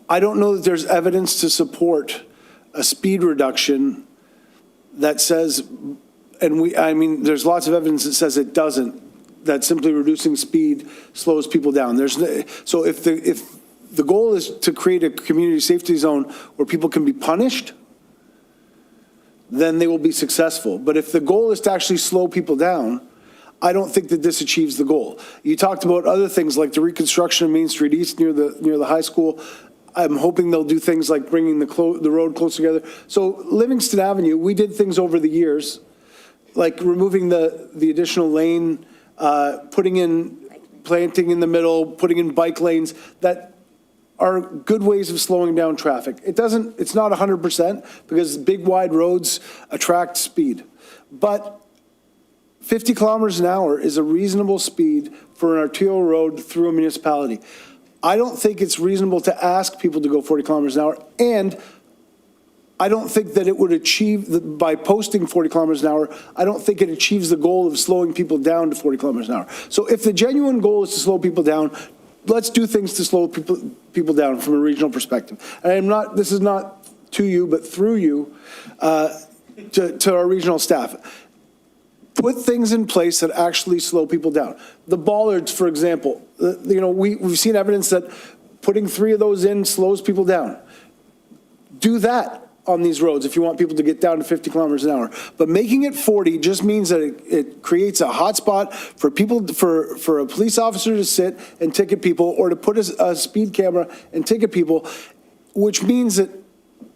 know that there's evidence to support a speed reduction that says, and there's lots of evidence that says it doesn't, that simply reducing speed slows people down. So if the goal is to create a community safety zone where people can be punished, then they will be successful. But if the goal is to actually slow people down, I don't think that this achieves the goal. You talked about other things like the reconstruction of Main Street East near the high school. I'm hoping they'll do things like bringing the road close together. So Livingston Avenue, we did things over the years, like removing the additional lane, planting in the middle, putting in bike lanes that are good ways of slowing down traffic. It's not 100% because big wide roads attract speed, but 50 kilometers an hour is a reasonable speed for an arterial road through a municipality. I don't think it's reasonable to ask people to go 40 kilometers an hour, and I don't think that it would achieve, by posting 40 kilometers an hour, I don't think it achieves the goal of slowing people down to 40 kilometers an hour. So if the genuine goal is to slow people down, let's do things to slow people down from a regional perspective. And this is not to you, but through you to our regional staff. Put things in place that actually slow people down. The bollards, for example, we've seen evidence that putting 3 of those in slows people down. Do that on these roads if you want people to get down to 50 kilometers an hour. But making it 40 just means that it creates a hot spot for people, for a police officer to sit and ticket people, or to put a speed camera and ticket people, which means that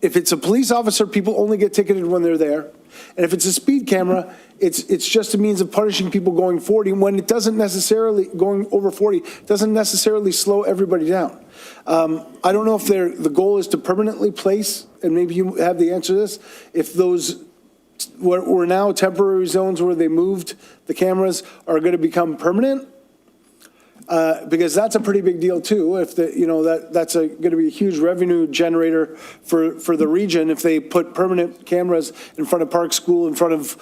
if it's a police officer, people only get ticketed when they're there. And if it's a speed camera, it's just a means of punishing people going 40 when it doesn't necessarily, going over 40, doesn't necessarily slow everybody down. I don't know if the goal is to permanently place, and maybe you have the answer to this, if those were now temporary zones where they moved the cameras are going to become permanent. Because that's a pretty big deal too. If that's going to be a huge revenue generator for the region if they put permanent cameras in front of Park School, in front of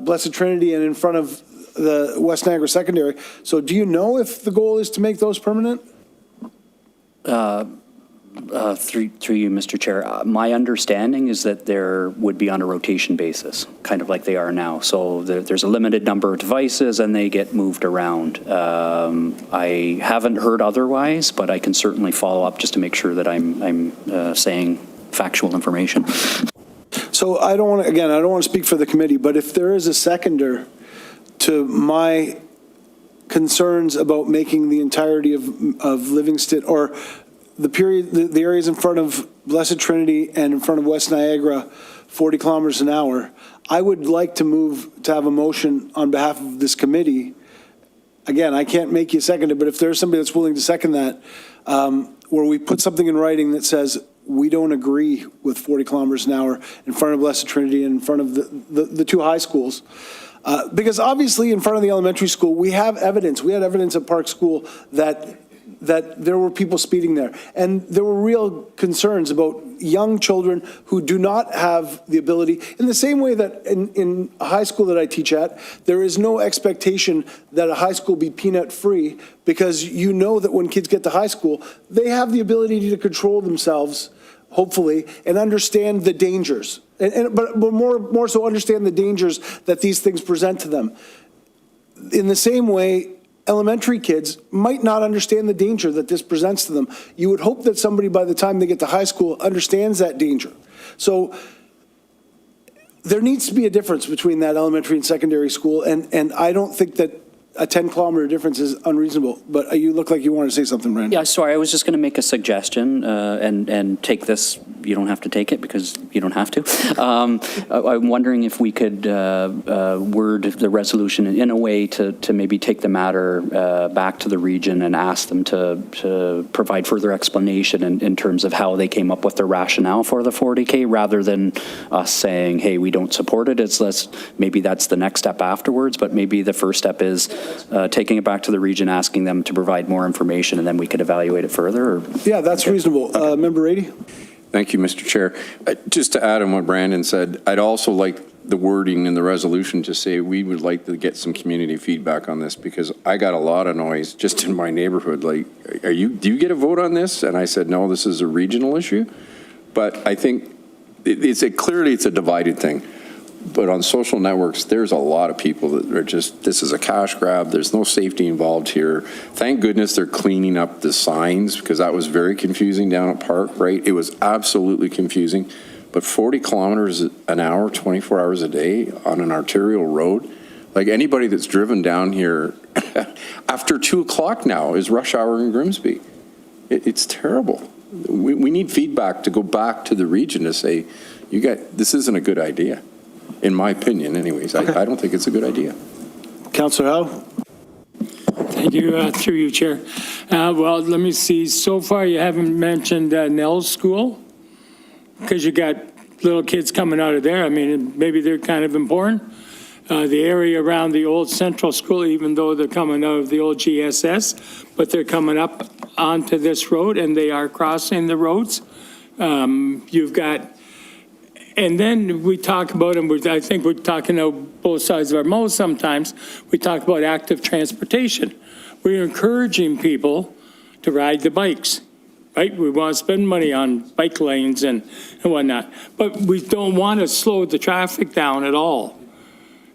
Blessed Trinity, and in front of the West Niagara Secondary. So do you know if the goal is to make those permanent? Through you, Mr. Chair, my understanding is that there would be on a rotation basis, kind of like they are now. So there's a limited number of devices and they get moved around. I haven't heard otherwise, but I can certainly follow up just to make sure that I'm saying factual information. So I don't want to, again, I don't want to speak for the committee, but if there is a seconder to my concerns about making the entirety of Livingston, or the areas in front of Blessed Trinity and in front of West Niagara, 40 kilometers an hour, I would like to have a motion on behalf of this committee. Again, I can't make you second it, but if there's somebody that's willing to second that, where we put something in writing that says, we don't agree with 40 kilometers an hour in front of Blessed Trinity and in front of the two high schools. Because obviously in front of the elementary school, we have evidence. We had evidence at Park School that there were people speeding there. And there were real concerns about young children who do not have the ability, in the same way that in a high school that I teach at, there is no expectation that a high school be peanut free, because you know that when kids get to high school, they have the ability to control themselves, hopefully, and understand the dangers. But more so understand the dangers that these things present to them. In the same way, elementary kids might not understand the danger that this presents to them. You would hope that somebody, by the time they get to high school, understands that danger. So there needs to be a difference between that elementary and secondary school, and I don't think that a 10-kilometer difference is unreasonable. But you look like you wanted to say something, Brandon. Yeah, sorry, I was just going to make a suggestion and take this. You don't have to take it because you don't have to. I'm wondering if we could word the resolution in a way to maybe take the matter back to the region and ask them to provide further explanation in terms of how they came up with their rationale for the 40K, rather than us saying, hey, we don't support it. Maybe that's the next step afterwards, but maybe the first step is taking it back to the region, asking them to provide more information, and then we could evaluate it further? Or? Yeah, that's reasonable. Member Rady? Thank you, Mr. Chair. Just to add on what Brandon said, I'd also like the wording in the resolution to say we would like to get some community feedback on this, because I got a lot of noise just in my neighborhood. Like, do you get a vote on this? And I said, no, this is a regional issue. But I think clearly it's a divided thing. But on social networks, there's a lot of people that are just, this is a cash grab. There's no safety involved here. Thank goodness they're cleaning up the signs, because that was very confusing down at Park, right? It was absolutely confusing. But 40 kilometers an hour, 24 hours a day on an arterial road, like anybody that's driven down here after 2 o'clock now is rush hour in Grimsby. It's terrible. We need feedback to go back to the region to say, this isn't a good idea. In my opinion, anyways. Okay. I don't think it's a good idea. Councillor Howe? Thank you, through you, Chair. Well, let me see. So far, you haven't mentioned Nell's School, because you got little kids coming out of there. I mean, maybe they're kind of important. The area around the old Central School, even though they're coming out of the old GSS, but they're coming up onto this road and they are crossing the roads. You've got, and then we talk about, and I think we're talking out both sides of our mouths sometimes, we talk about active transportation. We're encouraging people to ride the bikes, right? We want to spend money on bike lanes and whatnot, but we don't want to slow the traffic down at all.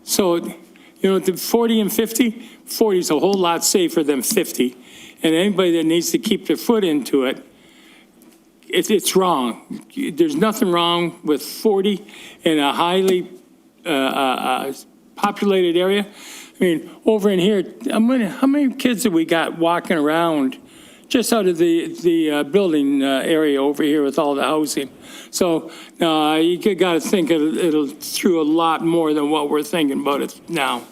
So, the 40 and 50, 40 is a whole lot safer than 50. And anybody that needs to keep their foot into it, it's wrong. There's nothing wrong with 40 in a highly populated area. I mean, over in here, how many kids have we got walking around just out of the building area over here with all the housing? So you got to think it'll through a lot more than what we're thinking about it now.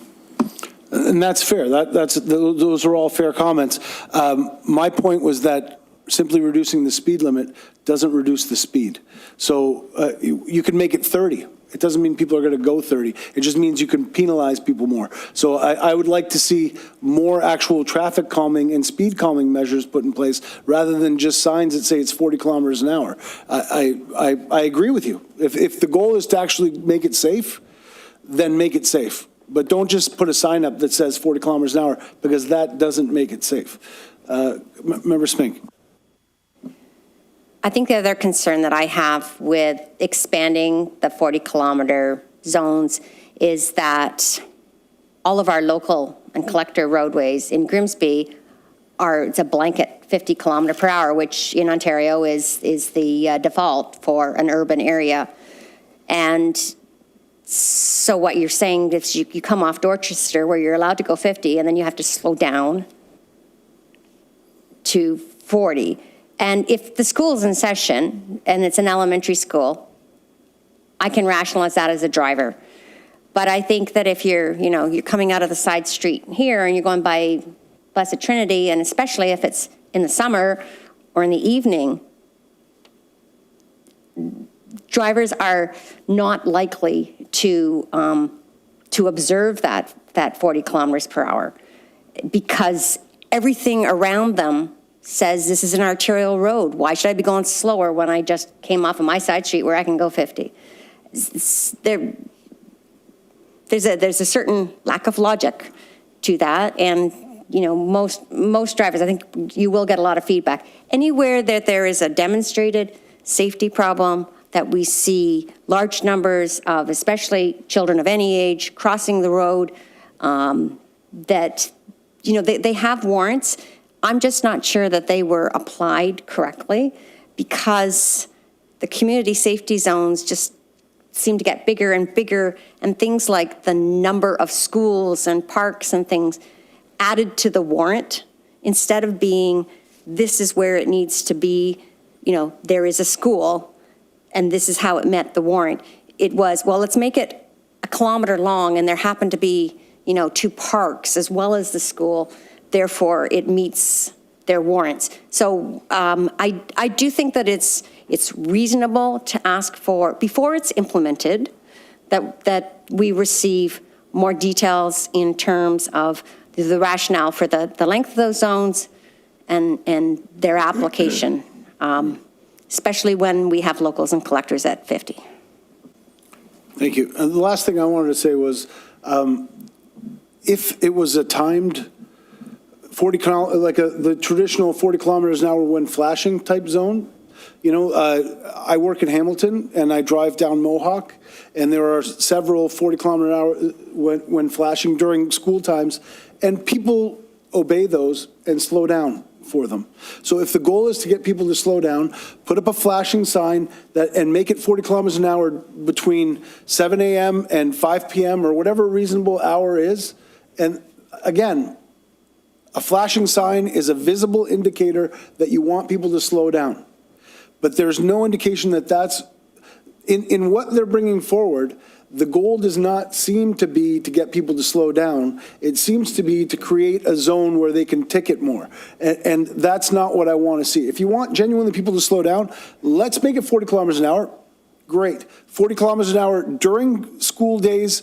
And that's fair. Those are all fair comments. My point was that simply reducing the speed limit doesn't reduce the speed. So you can make it 30. It doesn't mean people are going to go 30. It just means you can penalize people more. So I would like to see more actual traffic calming and speed calming measures put in place, rather than just signs that say it's 40 kilometers an hour. I agree with you. If the goal is to actually make it safe, then make it safe. But don't just put a sign up that says 40 kilometers an hour, because that doesn't make it safe. Member Smink. I think the other concern that I have with expanding the 40-kilometer zones is that all of our local and collector roadways in Grimsby it's a blanket 50 kilometer per hour, which in Ontario is the default for an urban area. And so what you're saying is you come off Dorchester where you're allowed to go 50 and then you have to slow down to 40. And if the school's in session and it's an elementary school, I can rationalize that as a driver. But I think that if you're coming out of the side street here and you're going by Blessed Trinity, and especially if it's in the summer or in the evening, drivers are not likely to observe that 40 kilometers per hour because everything around them says this is an arterial road. Why should I be going slower when I just came off of my side street where I can go 50? There's a certain lack of logic to that, and most drivers, I think you will get a lot of feedback. Anywhere that there is a demonstrated safety problem, that we see large numbers of, especially children of any age, crossing the road, that they have warrants. I'm just not sure that they were applied correctly because the community safety zones just seem to get bigger and bigger, and things like the number of schools and parks and things added to the warrant instead of being, this is where it needs to be, there is a school and this is how it met the warrant. It was, well, let's make it a kilometer long and there happen to be, 2 parks as well as the school. Therefore, it meets their warrants. So I do think that it's reasonable to ask for, before it's implemented, that we receive more details in terms of the rationale for the length of those zones and their application, especially when we have locals and collectors at 50. Thank you. And the last thing I wanted to say was, if it was a timed 40 like the traditional 40 kilometers an hour when flashing type zone, I work in Hamilton and I drive down Mohawk, and there are several 40 kilometer an hour when flashing during school times, and people obey those and slow down for them. So if the goal is to get people to slow down, put up a flashing sign and make it 40 kilometers an hour between 7 a.m. and 5 p.m. or whatever reasonable hour is. And again, a flashing sign is a visible indicator that you want people to slow down. But there's no indication that that's, in what they're bringing forward, the goal does not seem to be to get people to slow down. It seems to be to create a zone where they can ticket more. And that's not what I want to see. If you want genuinely people to slow down, let's make it 40 kilometers an hour. Great. 40 kilometers an hour during school days,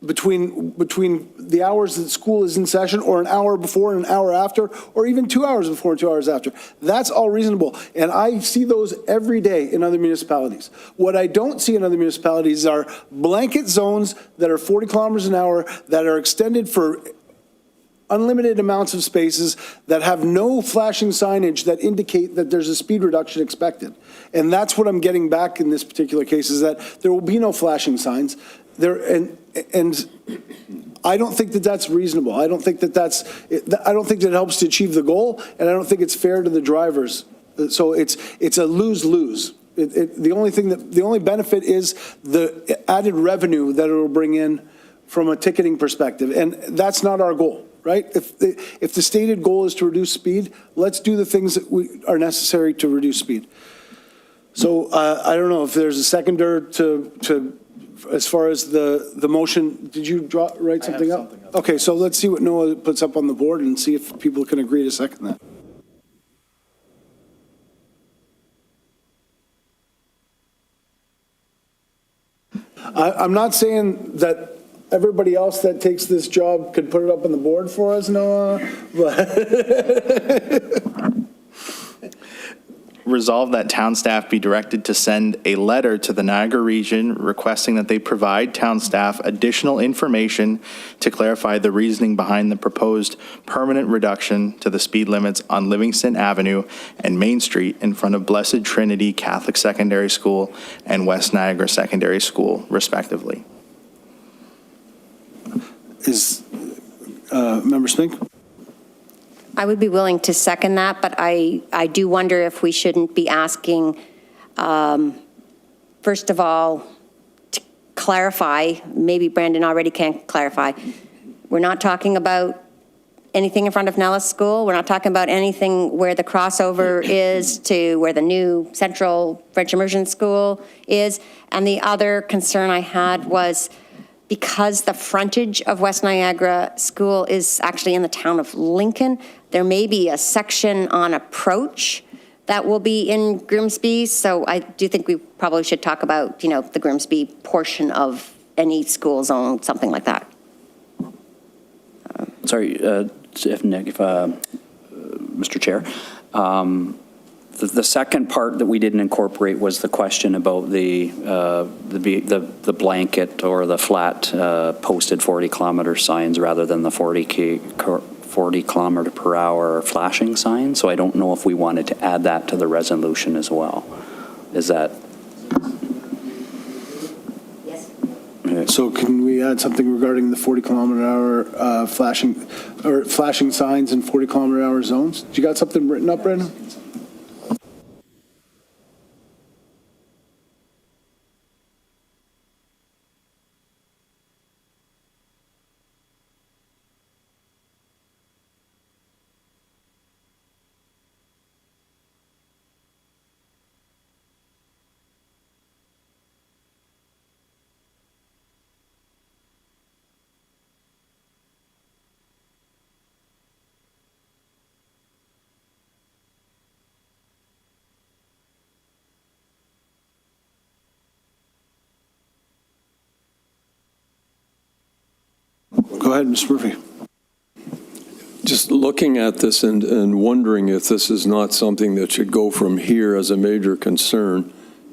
between the hours that school is in session, or an hour before and an hour after, or even 2 hours before and 2 hours after. That's all reasonable. And I see those every day in other municipalities. What I don't see in other municipalities are blanket zones that are 40 kilometers an hour that are extended for unlimited amounts of spaces that have no flashing signage that indicate that there's a speed reduction expected. And that's what I'm getting back in this particular case, is that there will be no flashing signs. And I don't think that that's reasonable. I don't think that it helps to achieve the goal, and I don't think it's fair to the drivers. So it's a lose-lose. The only benefit is the added revenue that it will bring in from a ticketing perspective, and that's not our goal, right? If the stated goal is to reduce speed, let's do the things that are necessary to reduce speed. So I don't know if there's a seconder to as far as the motion. Did you write something up? Okay, so let's see what Noah puts up on the board and see if people can agree to second that. I'm not saying that everybody else that takes this job could put it up on the board for us, Noah, but Resolve that town staff be directed to send a letter to the Niagara region requesting that they provide town staff additional information to clarify the reasoning behind the proposed permanent reduction to the speed limits on Livingston Avenue and Main Street in front of Blessed Trinity Catholic Secondary School and West Niagara Secondary School, respectively. Is, Member Spink? I would be willing to second that, but I do wonder if we shouldn't be asking, first of all, to clarify, maybe Brandon already can clarify. We're not talking about anything in front of Nellis School. We're not talking about anything where the crossover is to where the new Central French Immersion School is. And the other concern I had was, because the frontage of West Niagara School is actually in the town of Lincoln, there may be a section on approach that will be in Grimsby. So I do think we probably should talk about, the Grimsby portion of any school zone, something like that. Sorry, Mr. Chair. The second part that we didn't incorporate was the question about the blanket or the flat posted 40-kilometer signs rather than the 40 kilometer per hour flashing sign. So I don't know if we wanted to add that to the resolution as well. Is that? Yes. So can we add something regarding the 40-kilometer-hour flashing signs in 40-kilometer-hour zones? You got something written up, Brandon? Go ahead, Ms. Murphy. Just looking at this and wondering if this is not something that should go from here as a major concern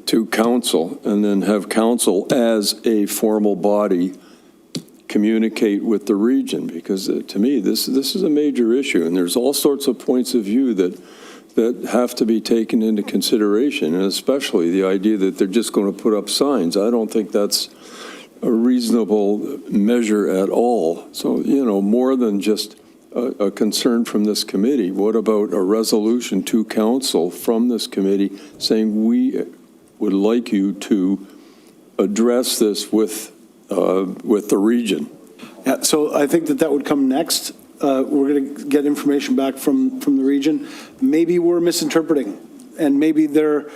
to council, and then have council as a formal body communicate with the region, because to me, this is a major issue, and there's all sorts of points of view that have to be taken into consideration, and especially the idea that they're just going to put up signs. I don't think that's a reasonable measure at all. So, more than just a concern from this committee, what about a resolution to council from this committee saying we would like you to address this with the region? Yeah, so I think that would come next. We're going to get information back from the region. Maybe we're misinterpreting, and maybe they're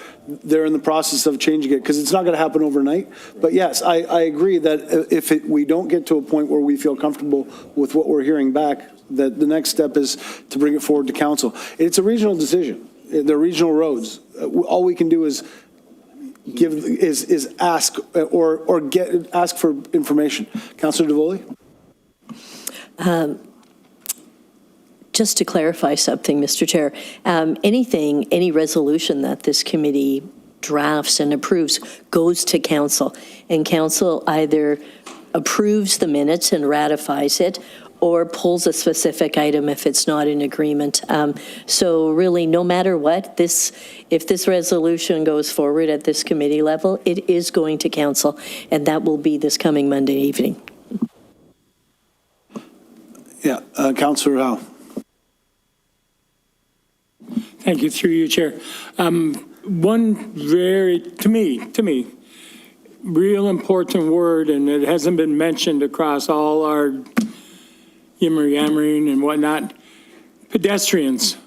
in the process of changing it, because it's not going to happen overnight. But yes, I agree that if we don't get to a point where we feel comfortable with what we're hearing back, that the next step is to bring it forward to council. It's a regional decision. They're regional roads. All we can do is ask ask for information. Councillor DeVoley? Just to clarify something, Mr. Chair, any resolution that this committee drafts and approves goes to council, and council either approves the minutes and ratifies it, or pulls a specific item if it's not in agreement. So really, no matter what, if this resolution goes forward at this committee level, it is going to council, and that will be this coming Monday evening. Yeah, Councillor Howe. Thank you, through you, Chair. One very, to me, real important word, and it hasn't been mentioned across all our yammering and whatnot, pedestrians.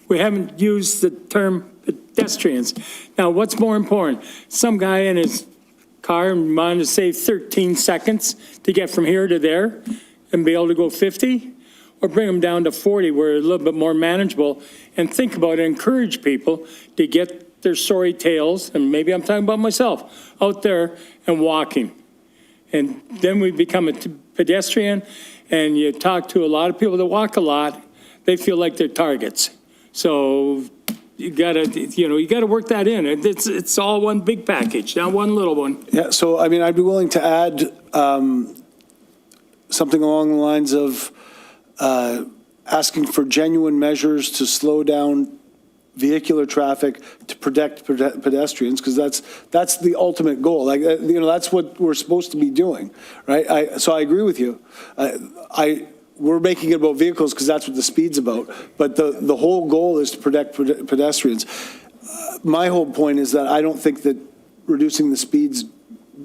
We haven't used the term pedestrians. Now, what's more important? Some guy in his car wanted to save 13 seconds to get from here to there and be able to go 50? Or bring them down to 40, where it's a little bit more manageable, and think about it, encourage people to get their sorry tails, and maybe I'm talking about myself, out there and walking. And then we become a pedestrian, and you talk to a lot of people that walk a lot, they feel like they're targets. So you gotta work that in. It's all one big package, not one little one. Yeah, so, I mean, I'd be willing to add something along the lines of asking for genuine measures to slow down vehicular traffic to protect pedestrians, because that's the ultimate goal. Like, that's what we're supposed to be doing, right? So I agree with you. We're making it about vehicles because that's what the speed's about, but the whole goal is to protect pedestrians. My whole point is that I don't think that reducing the speeds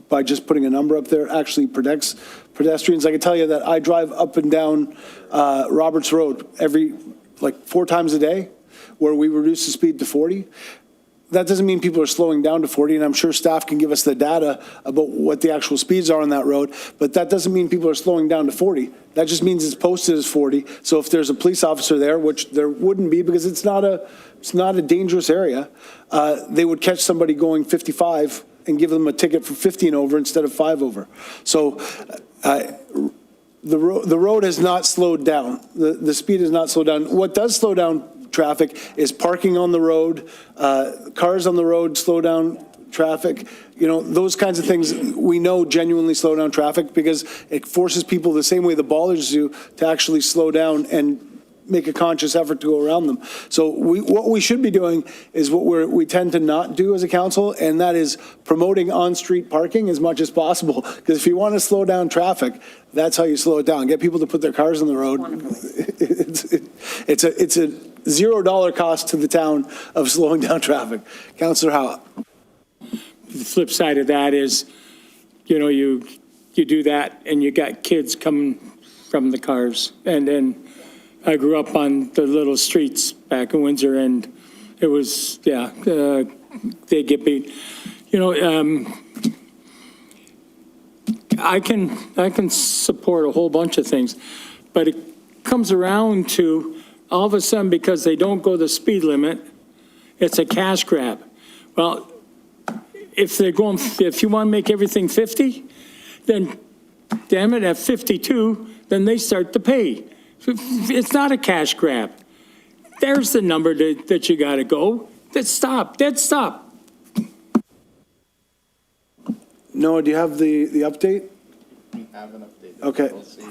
by just putting a number up there actually protects pedestrians. I can tell you that I drive up and down Roberts Road like 4 times a day, where we reduce the speed to 40. That doesn't mean people are slowing down to 40, and I'm sure staff can give us the data about what the actual speeds are on that road, but that doesn't mean people are slowing down to 40. That just means it's posted as 40. So if there's a police officer there, which there wouldn't be because it's not a dangerous area, they would catch somebody going 55 and give them a ticket for 50 and over instead of 5 over. So the road has not slowed down. The speed has not slowed down. What does slow down traffic is parking on the road, cars on the road slow down traffic. Those kinds of things we know genuinely slow down traffic because it forces people the same way the ballers do to actually slow down and make a conscious effort to go around them. So what we should be doing is what we tend to not do as a council, and that is promoting on-street parking as much as possible. Because if you want to slow down traffic, that's how you slow it down. Get people to put their cars on the road. It's a $0 cost to the town of slowing down traffic. Councillor Howe. The flip side of that is, you do that and you got kids coming from the cars. And then I grew up on the little streets back in Windsor, and it was, they get beat. I can support a whole bunch of things, but it comes around to all of a sudden, because they don't go the speed limit, it's a cash grab. Well, if you want to make everything 50, then damn it, at 52, then they start to pay. It's not a cash grab. There's the number that you got to go. Dead stop. Noah, do you have the update? We have an update. Okay. We'll see.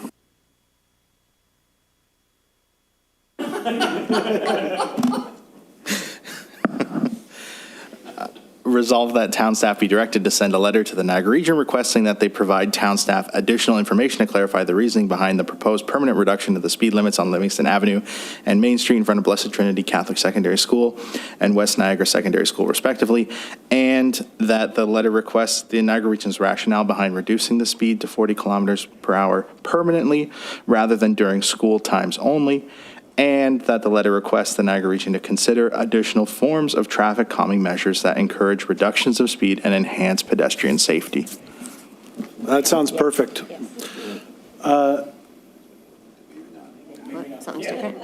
Resolve that town staff be directed to send a letter to the Niagara Region requesting that they provide town staff additional information to clarify the reasoning behind the proposed permanent reduction of the speed limits on Livingston Avenue and Main Street in front of Blessed Trinity Catholic Secondary School and West Niagara Secondary School, respectively, and that the letter requests the Niagara Region's rationale behind reducing the speed to 40 kilometers per hour permanently rather than during school times only, and that the letter requests the Niagara Region to consider additional forms of traffic calming measures that encourage reductions of speed and enhance pedestrian safety. That sounds perfect. Something's different.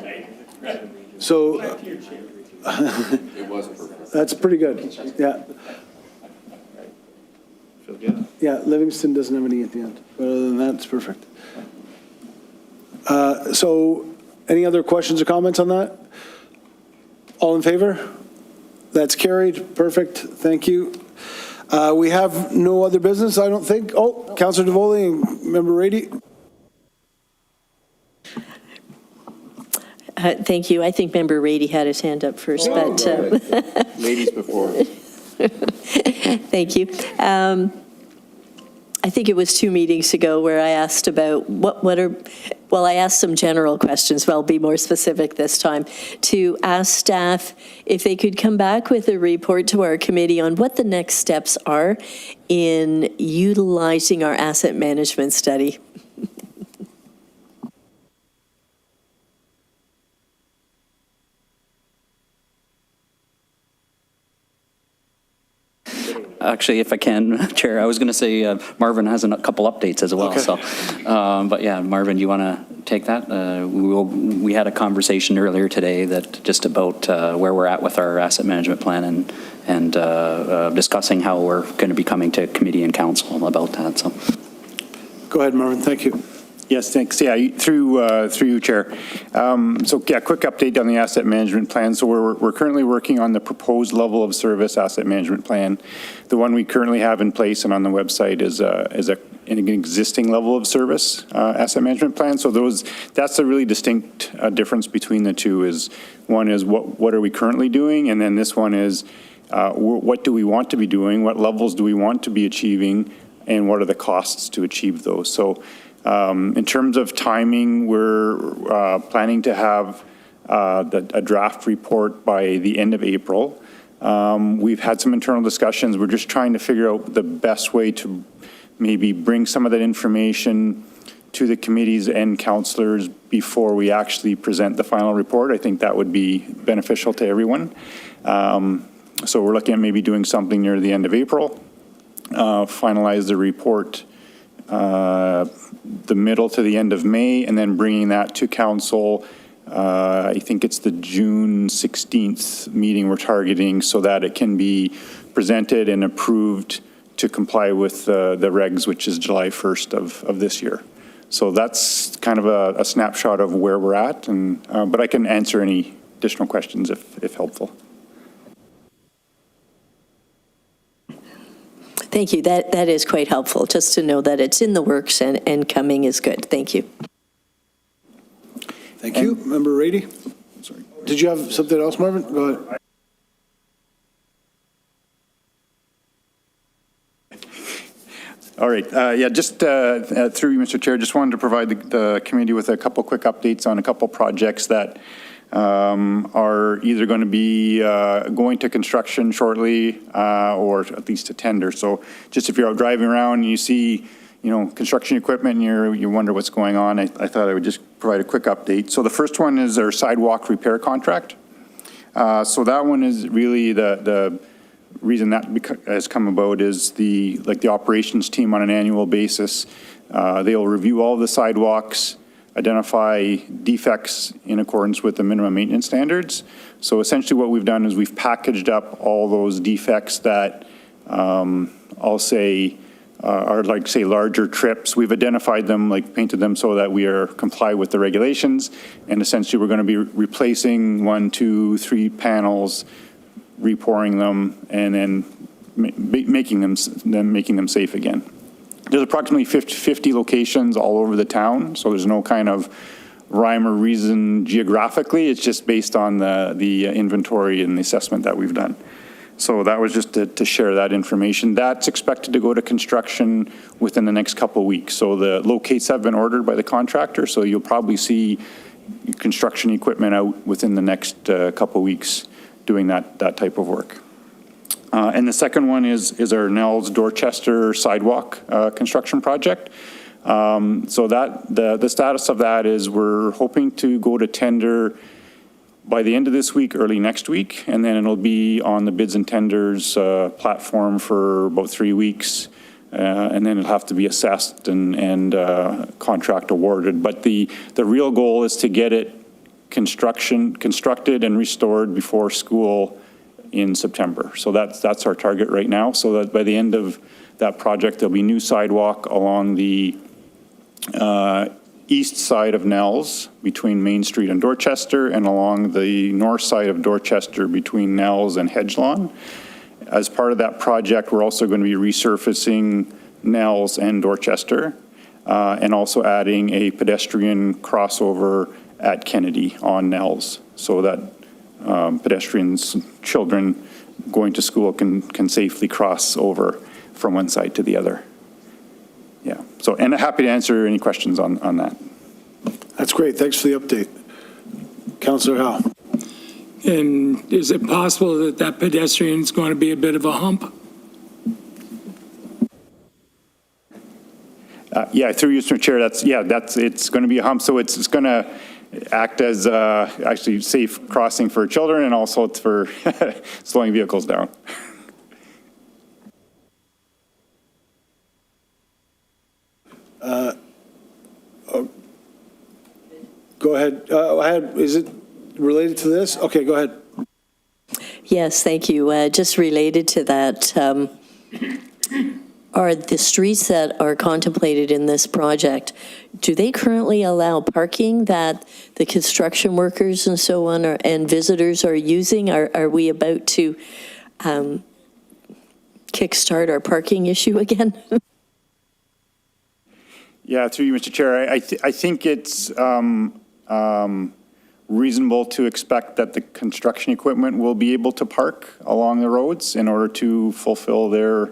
So It was perfect. that's pretty good. Yeah. Feel good? Yeah, Livingston doesn't have any at the end. But other than that, it's perfect. So any other questions or comments on that? All in favor? That's carried. Perfect. Thank you. We have no other business, I don't think. Oh, Councillor DeVoli and Member Rady. Thank you. I think Member Rady had his hand up first, but Ladies before. thank you. I think it was 2 meetings ago where I asked about I asked some general questions, but I'll be more specific this time, to ask staff if they could come back with a report to our committee on what the next steps are in utilizing our asset management study. Actually, if I can, Chair, I was going to say Marvin has a couple updates as well. Okay. So, but yeah, Marvin, you want to take that? We had a conversation earlier today that just about where we're at with our asset management plan and discussing how we're going to be coming to committee and council about that. So, Go ahead, Marvin. Thank you. Yes, thanks. Yeah, through you, Chair. Quick update on the asset management plan. So we're currently working on the proposed level of service asset management plan. The one we currently have in place and on the website is an existing level of service asset management plan. So that's a really distinct difference between the two. Is one is what are we currently doing, and then this one is what do we want to be doing, what levels do we want to be achieving, and what are the costs to achieve those. So in terms of timing, we're planning to have a draft report by the end of April. We've had some internal discussions. We're just trying to figure out the best way to maybe bring some of that information to the committees and councillors before we actually present the final report. I think that would be beneficial to everyone. So we're looking at maybe doing something near the end of April, finalize the report the middle to the end of May, and then bringing that to council. I think it's the June 16th meeting we're targeting, so that it can be presented and approved to comply with the regs, which is July 1st of this year. So that's kind of a snapshot of where we're at, and but I can answer any additional questions if helpful. Thank you. That is quite helpful, just to know that it's in the works and coming is good. Thank you. Thank you. Member Rady? Sorry. Did you have something else, Marvin? Go ahead. All right. Just through you, Mr. Chair, just wanted to provide the committee with a couple quick updates on a couple projects that are either going to be going to construction shortly or at least to tender. So just if you're out driving around and you see, construction equipment and you wonder what's going on, I thought I would just provide a quick update. So the first one is our sidewalk repair contract. So that one is really the reason that has come about is the operations team on an annual basis. They'll review all the sidewalks, identify defects in accordance with the minimum maintenance standards. So essentially what we've done is we've packaged up all those defects that I'll say are larger trips. We've identified them, painted them so that we are comply with the regulations. And essentially we're going to be replacing 1, 2, 3 panels, repouring them, and then making them safe again. There's approximately 50 locations all over the town, so there's no kind of rhyme or reason geographically. It's just based on the inventory and the assessment that we've done. So that was just to share that information. That's expected to go to construction within the next couple of weeks. So the locates have been ordered by the contractor, so you'll probably see construction equipment out within the next couple of weeks doing that type of work. And the second one is our Nels Dorchester sidewalk construction project. So that the status of that is we're hoping to go to tender by the end of this week, early next week, and then it'll be on the bids and tenders platform for about 3 weeks, and then it'll have to be assessed and contract awarded. But the real goal is to get it constructed and restored before school in September. So that's our target right now. So that by the end of that project, there'll be new sidewalk along the east side of Nels between Main Street and Dorchester, and along the north side of Dorchester between Nels and Hedgelawn. As part of that project, we're also going to be resurfacing Nels and Dorchester, and also adding a pedestrian crossover at Kennedy on Nels, so that pedestrians, children going to school can safely cross over from one side to the other. Yeah, so, and I'm happy to answer any questions on that. That's great. Thanks for the update. Councillor Howe. And is it possible that pedestrian is going to be a bit of a hump? Yeah, through you, Mr. Chair, it's going to be a hump, so it's going to act as actually safe crossing for children, and also it's for slowing vehicles down. Go ahead. Is it related to this? Okay, go ahead. Yes, thank you. Just related to that, are the streets that are contemplated in this project, do they currently allow parking that the construction workers and so on and visitors are using? Are we about to kickstart our parking issue again? Yeah, through you, Mr. Chair, I think it's reasonable to expect that the construction equipment will be able to park along the roads in order to fulfill their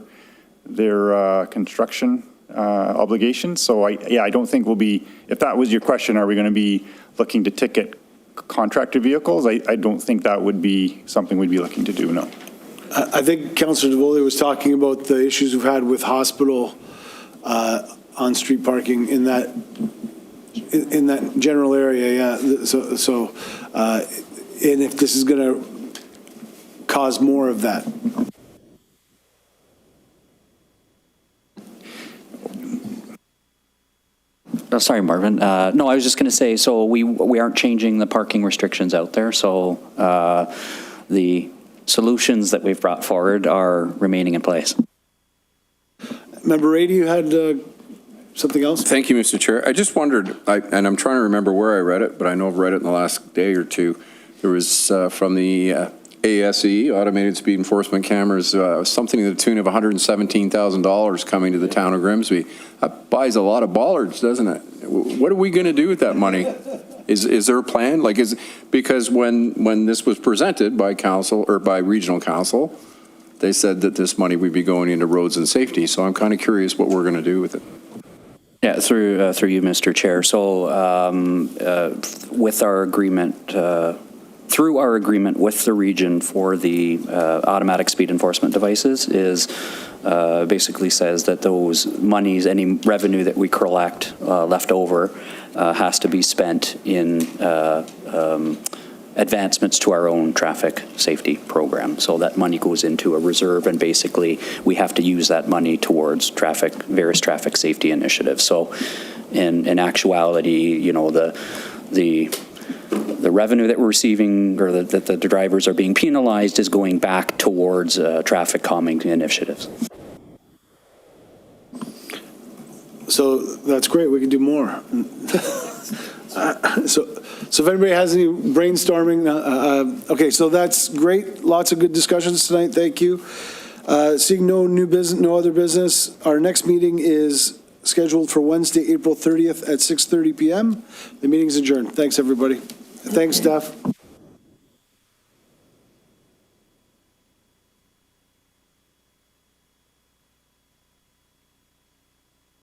construction obligations. So I don't think we'll be, if that was your question, are we going to be looking to ticket contractor vehicles? I don't think that would be something we'd be looking to do, no. I think Councillor DeVoley was talking about the issues we've had with hospital on-street parking in that general area, yeah. And if this is going to cause more of that. Oh, sorry, Marvin. No, I was just going to say, so we aren't changing the parking restrictions out there. So the solutions that we've brought forward are remaining in place. Member Rady, you had something else? Thank you, Mr. Chair. I just wondered, and I'm trying to remember where I read it, but I know I've read it in the last day or two. There was from the ASE, Automated Speed Enforcement Cameras, something to the tune of $117,000 coming to the town of Grimsby. That buys a lot of bollards, doesn't it? What are we going to do with that money? Is there a plan? Because when this was presented by council or by regional council, they said that this money would be going into roads and safety. So I'm kind of curious what we're going to do with it. Yeah, through you, Mr. Chair. So with our agreement, through our agreement with the region for the automatic speed enforcement devices is basically says that those monies, any revenue that we collect left over has to be spent in advancements to our own traffic safety program. So that money goes into a reserve, and basically we have to use that money towards various traffic safety initiatives. So in actuality, you know, the revenue that we're receiving or that the drivers are being penalized is going back towards traffic calming initiatives. So that's great. We can do more. So if anybody has any brainstorming, okay, so that's great. Lots of good discussions tonight. Thank you. Seeing no new business, no other business, our next meeting is scheduled for Wednesday, April 30th at 6:30 p.m. The meeting is adjourned. Thanks, everybody. Thanks, staff.